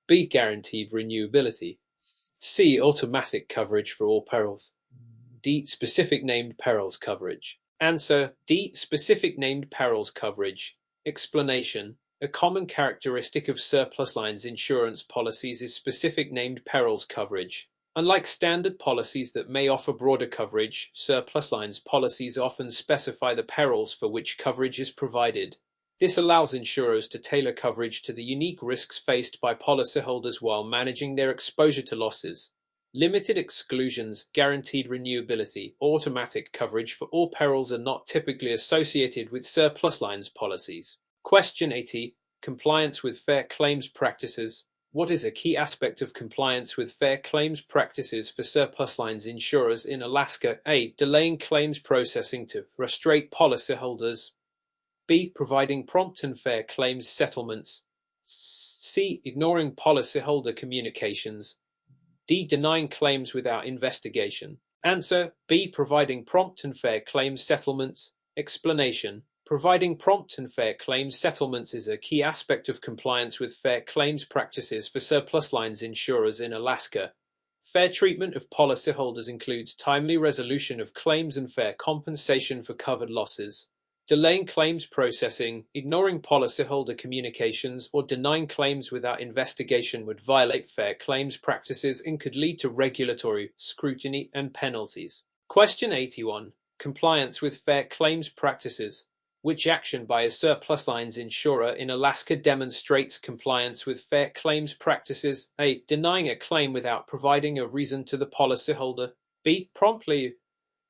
Speaker 1: B. Guaranteed renewability. C. Automatic coverage for all perils. D. Specific named perils coverage. Answer: D. Specific named perils coverage. Explanation: a common characteristic of surplus lines insurance policies is specific named perils coverage. Unlike standard policies that may offer broader coverage, surplus lines policies often specify the perils for which coverage is provided. This allows insurers to tailor coverage to the unique risks faced by policyholders while managing their exposure to losses. Limited exclusions, guaranteed renewability, or automatic coverage for all perils are not typically associated with surplus lines policies. Question 80. Compliance with fair claims practices. What is a key aspect of compliance with fair claims practices for surplus lines insurers in Alaska? A. Delaying claims processing to frustrate policyholders. B. Providing prompt and fair claims settlements. C. Ignoring policyholder communications. D. Denying claims without investigation. Answer: B. Providing prompt and fair claims settlements. Explanation: providing prompt and fair claims settlements is a key aspect of compliance with fair claims practices for surplus lines insurers in Alaska. Fair treatment of policyholders includes timely resolution of claims and fair compensation for covered losses. Delaying claims processing, ignoring policyholder communications, or denying claims without investigation would violate fair claims practices and could lead to regulatory scrutiny and penalties. Question 81. Compliance with fair claims practices. Which action by a surplus lines insurer in Alaska demonstrates compliance with fair claims practices? A. Denying a claim without providing a reason to the policyholder. B. Promptly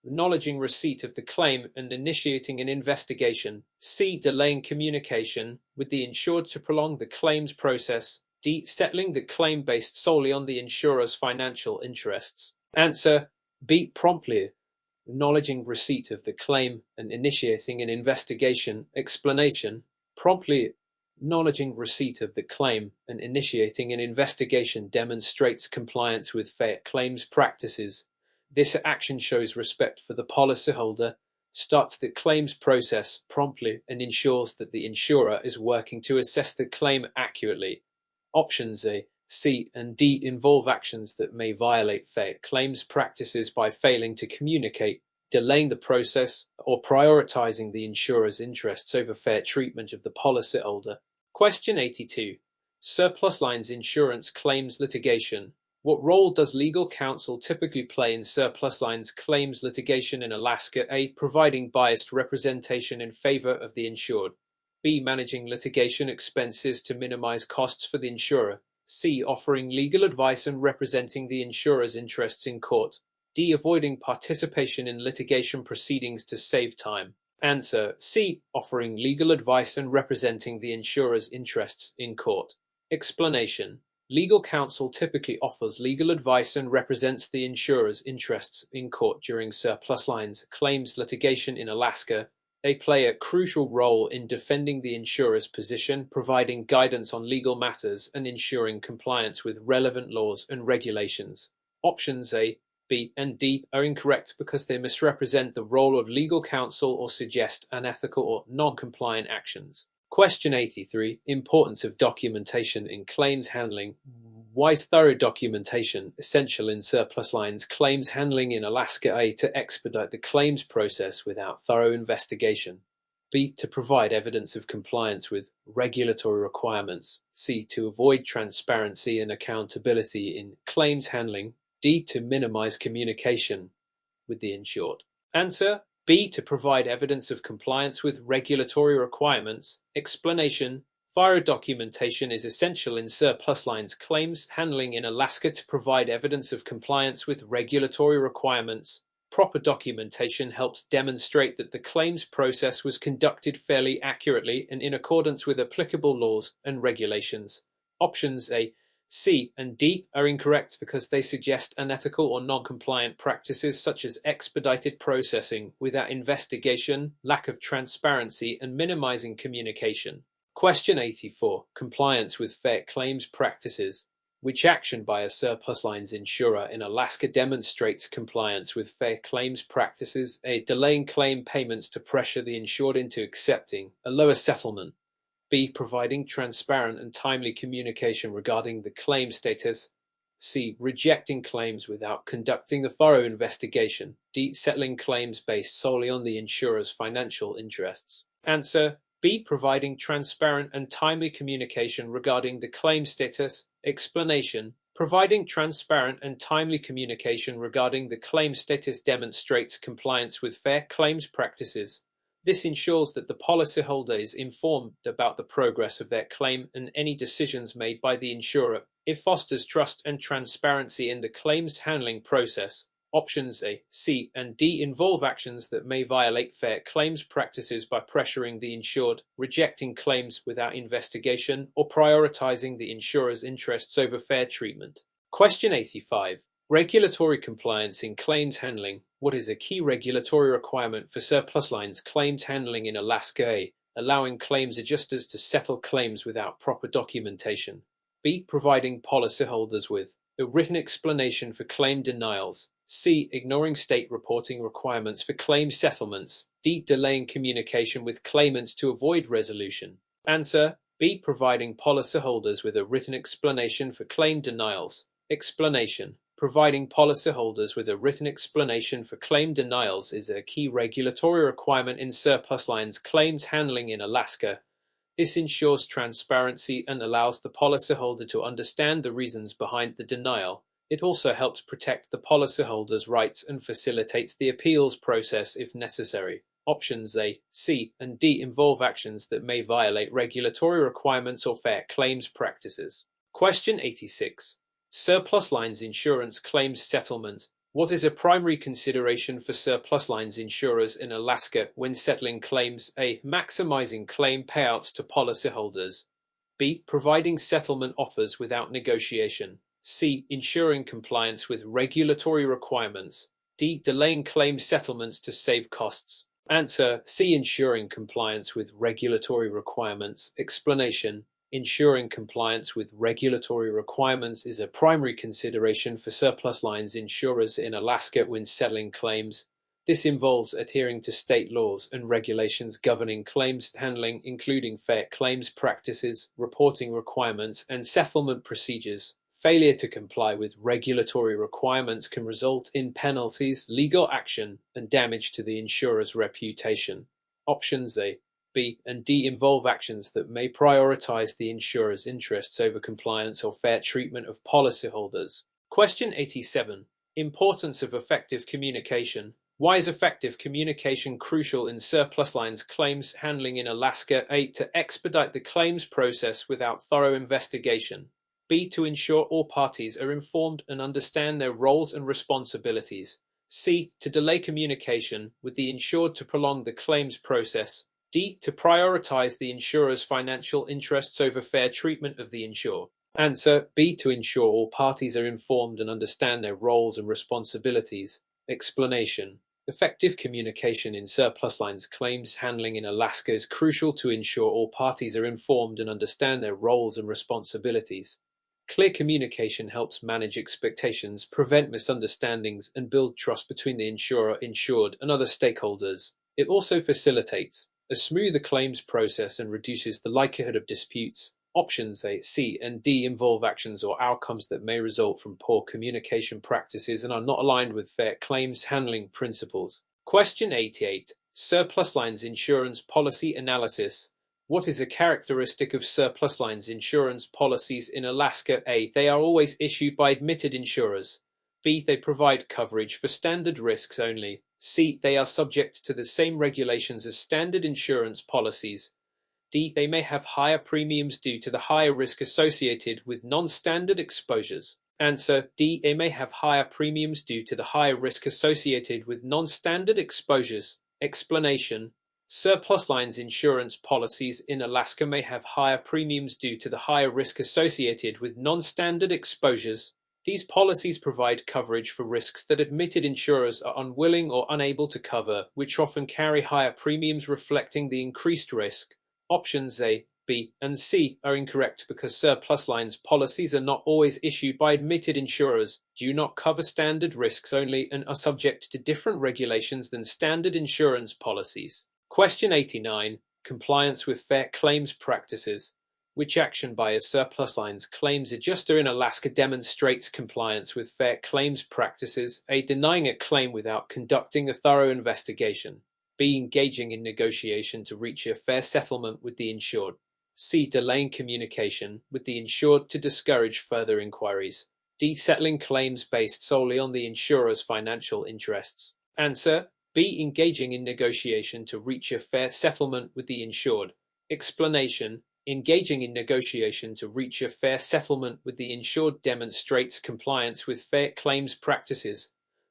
Speaker 1: acknowledging receipt of the claim and initiating an investigation. C. Delaying communication with the insured to prolong the claims process. D. Settling the claim based solely on the insurer's financial interests. Answer: B. Promptly acknowledging receipt of the claim and initiating an investigation. Explanation: promptly acknowledging receipt of the claim and initiating an investigation demonstrates compliance with fair claims practices. This action shows respect for the policyholder, starts the claims process promptly, and ensures that the insurer is working to assess the claim accurately. Options A, C, and D involve actions that may violate fair claims practices by failing to communicate, delaying the process, or prioritizing the insurer's interests over fair treatment of the policyholder. Question 82. Surplus lines insurance claims litigation. What role does legal counsel typically play in surplus lines claims litigation in Alaska? A. Providing biased representation in favor of the insured. B. Managing litigation expenses to minimize costs for the insurer. C. Offering legal advice and representing the insurer's interests in court. D. Avoiding participation in litigation proceedings to save time. Answer: C. Offering legal advice and representing the insurer's interests in court. Explanation: legal counsel typically offers legal advice and represents the insurer's interests in court during surplus lines claims litigation in Alaska. They play a crucial role in defending the insurer's position, providing guidance on legal matters, and ensuring compliance with relevant laws and regulations. Options A, B, and D are incorrect because they misrepresent the role of legal counsel or suggest unethical or non-compliant actions. Question 83. Importance of documentation in claims handling. Why is thorough documentation essential in surplus lines claims handling in Alaska? A. To expedite the claims process without thorough investigation. B. To provide evidence of compliance with regulatory requirements. C. To avoid transparency and accountability in claims handling. D. To minimize communication with the insured. Answer: B. To provide evidence of compliance with regulatory requirements. Explanation: thorough documentation is essential in surplus lines claims handling in Alaska to provide evidence of compliance with regulatory requirements. Proper documentation helps demonstrate that the claims process was conducted fairly, accurately, and in accordance with applicable laws and regulations. Options A, C, and D are incorrect because they suggest unethical or non-compliant practices such as expedited processing without investigation, lack of transparency, and minimizing communication. Question 84. Compliance with fair claims practices. Which action by a surplus lines insurer in Alaska demonstrates compliance with fair claims practices? A. Delaying claim payments to pressure the insured into accepting a lower settlement. B. Providing transparent and timely communication regarding the claim status. C. Rejecting claims without conducting a thorough investigation. D. Settling claims based solely on the insurer's financial interests. Answer: B. Providing transparent and timely communication regarding the claim status. Explanation: providing transparent and timely communication regarding the claim status demonstrates compliance with fair claims practices. This ensures that the policyholder is informed about the progress of their claim and any decisions made by the insurer. It fosters trust and transparency in the claims handling process. Options A, C, and D involve actions that may violate fair claims practices by pressuring the insured, rejecting claims without investigation, or prioritizing the insurer's interests over fair treatment. Question 85. Regulatory compliance in claims handling. What is a key regulatory requirement for surplus lines claims handling in Alaska? A, allowing claims adjusters to settle claims without proper documentation. B, providing policyholders with a written explanation for claim denials. C, ignoring state reporting requirements for claim settlements. D, delaying communication with claimants to avoid resolution. Answer: B, providing policyholders with a written explanation for claim denials. Explanation: providing policyholders with a written explanation for claim denials is a key regulatory requirement in surplus lines claims handling in Alaska. This ensures transparency and allows the policyholder to understand the reasons behind the denial. It also helps protect the policyholder's rights and facilitates the appeals process if necessary. Options A, C, and D involve actions that may violate regulatory requirements or fair claims practices. Question 86. Surplus lines insurance claims settlement. What is a primary consideration for surplus lines insurers in Alaska when settling claims? A, maximizing claim payouts to policyholders. B, providing settlement offers without negotiation. C, ensuring compliance with regulatory requirements. D, delaying claim settlements to save costs. Answer: C, ensuring compliance with regulatory requirements. Explanation: ensuring compliance with regulatory requirements is a primary consideration for surplus lines insurers in Alaska when settling claims. This involves adhering to state laws and regulations governing claims handling, including fair claims practices, reporting requirements, and settlement procedures. Failure to comply with regulatory requirements can result in penalties, legal action, and damage to the insurer's reputation. Options A, B, and D involve actions that may prioritize the insurer's interests over compliance or fair treatment of policyholders. Question 87. Importance of effective communication. Why is effective communication crucial in surplus lines claims handling in Alaska? A, to expedite the claims process without thorough investigation. B, to ensure all parties are informed and understand their roles and responsibilities. C, to delay communication with the insured to prolong the claims process. D, to prioritize the insurer's financial interests over fair treatment of the insured. Answer: B, to ensure all parties are informed and understand their roles and responsibilities. Explanation: effective communication in surplus lines claims handling in Alaska is crucial to ensure all parties are informed and understand their roles and responsibilities. Clear communication helps manage expectations, prevent misunderstandings, and build trust between the insurer, insured, and other stakeholders. It also facilitates a smoother claims process and reduces the likelihood of disputes. Options A, C, and D involve actions or outcomes that may result from poor communication practices and are not aligned with fair claims handling principles. Question 88. Surplus lines insurance policy analysis. What is a characteristic of surplus lines insurance policies in Alaska? A, they are always issued by admitted insurers. B, they provide coverage for standard risks only. C, they are subject to the same regulations as standard insurance policies. D, they may have higher premiums due to the higher risk associated with non-standard exposures. Answer: D, they may have higher premiums due to the higher risk associated with non-standard exposures. Explanation: surplus lines insurance policies in Alaska may have higher premiums due to the higher risk associated with non-standard exposures. These policies provide coverage for risks that admitted insurers are unwilling or unable to cover, which often carry higher premiums reflecting the increased risk. Options A, B, and C are incorrect because surplus lines policies are not always issued by admitted insurers, do not cover standard risks only, and are subject to different regulations than standard insurance policies. Question 89. Compliance with fair claims practices. Which action by a surplus lines claims adjuster in Alaska demonstrates compliance with fair claims practices? A, denying a claim without conducting a thorough investigation. B, engaging in negotiation to reach a fair settlement with the insured. C, delaying communication with the insured to discourage further inquiries. D, settling claims based solely on the insurer's financial interests. Answer: B, engaging in negotiation to reach a fair settlement with the insured. Explanation: engaging in negotiation to reach a fair settlement with the insured demonstrates compliance with fair claims practices.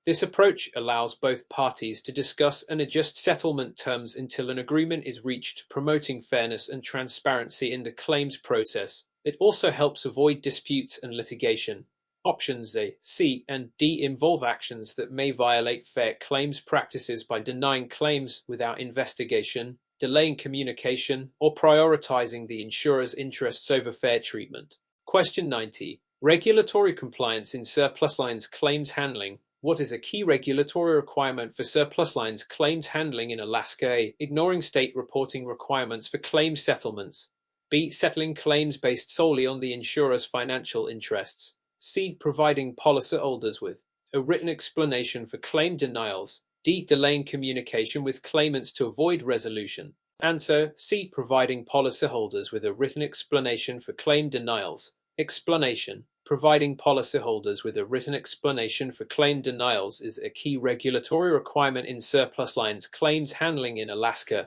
Speaker 1: This approach allows both parties to discuss and adjust settlement terms until an agreement is reached, promoting fairness and transparency in the claims process. It also helps avoid disputes and litigation. Options A, C, and D involve actions that may violate fair claims practices by denying claims without investigation, delaying communication, or prioritizing the insurer's interests over fair treatment. Question 90. Regulatory compliance in surplus lines claims handling. What is a key regulatory requirement for surplus lines claims handling in Alaska? A. Ignoring state reporting requirements for claim settlements. B. Settling claims based solely on the insurer's financial interests. C. Providing policyholders with a written explanation for claim denials. D. Delaying communication with claimants to avoid resolution. Answer: C. Providing policyholders with a written explanation for claim denials. Explanation: providing policyholders with a written explanation for claim denials is a key regulatory requirement in surplus lines claims handling in Alaska.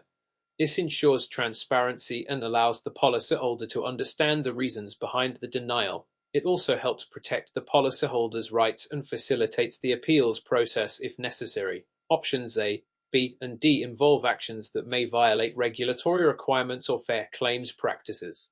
Speaker 1: This ensures transparency and allows the policyholder to understand the reasons behind the denial. It also helps protect the policyholder's rights and facilitates the appeals process if necessary. Options A, B, and D involve actions that may violate regulatory requirements or fair claims practices.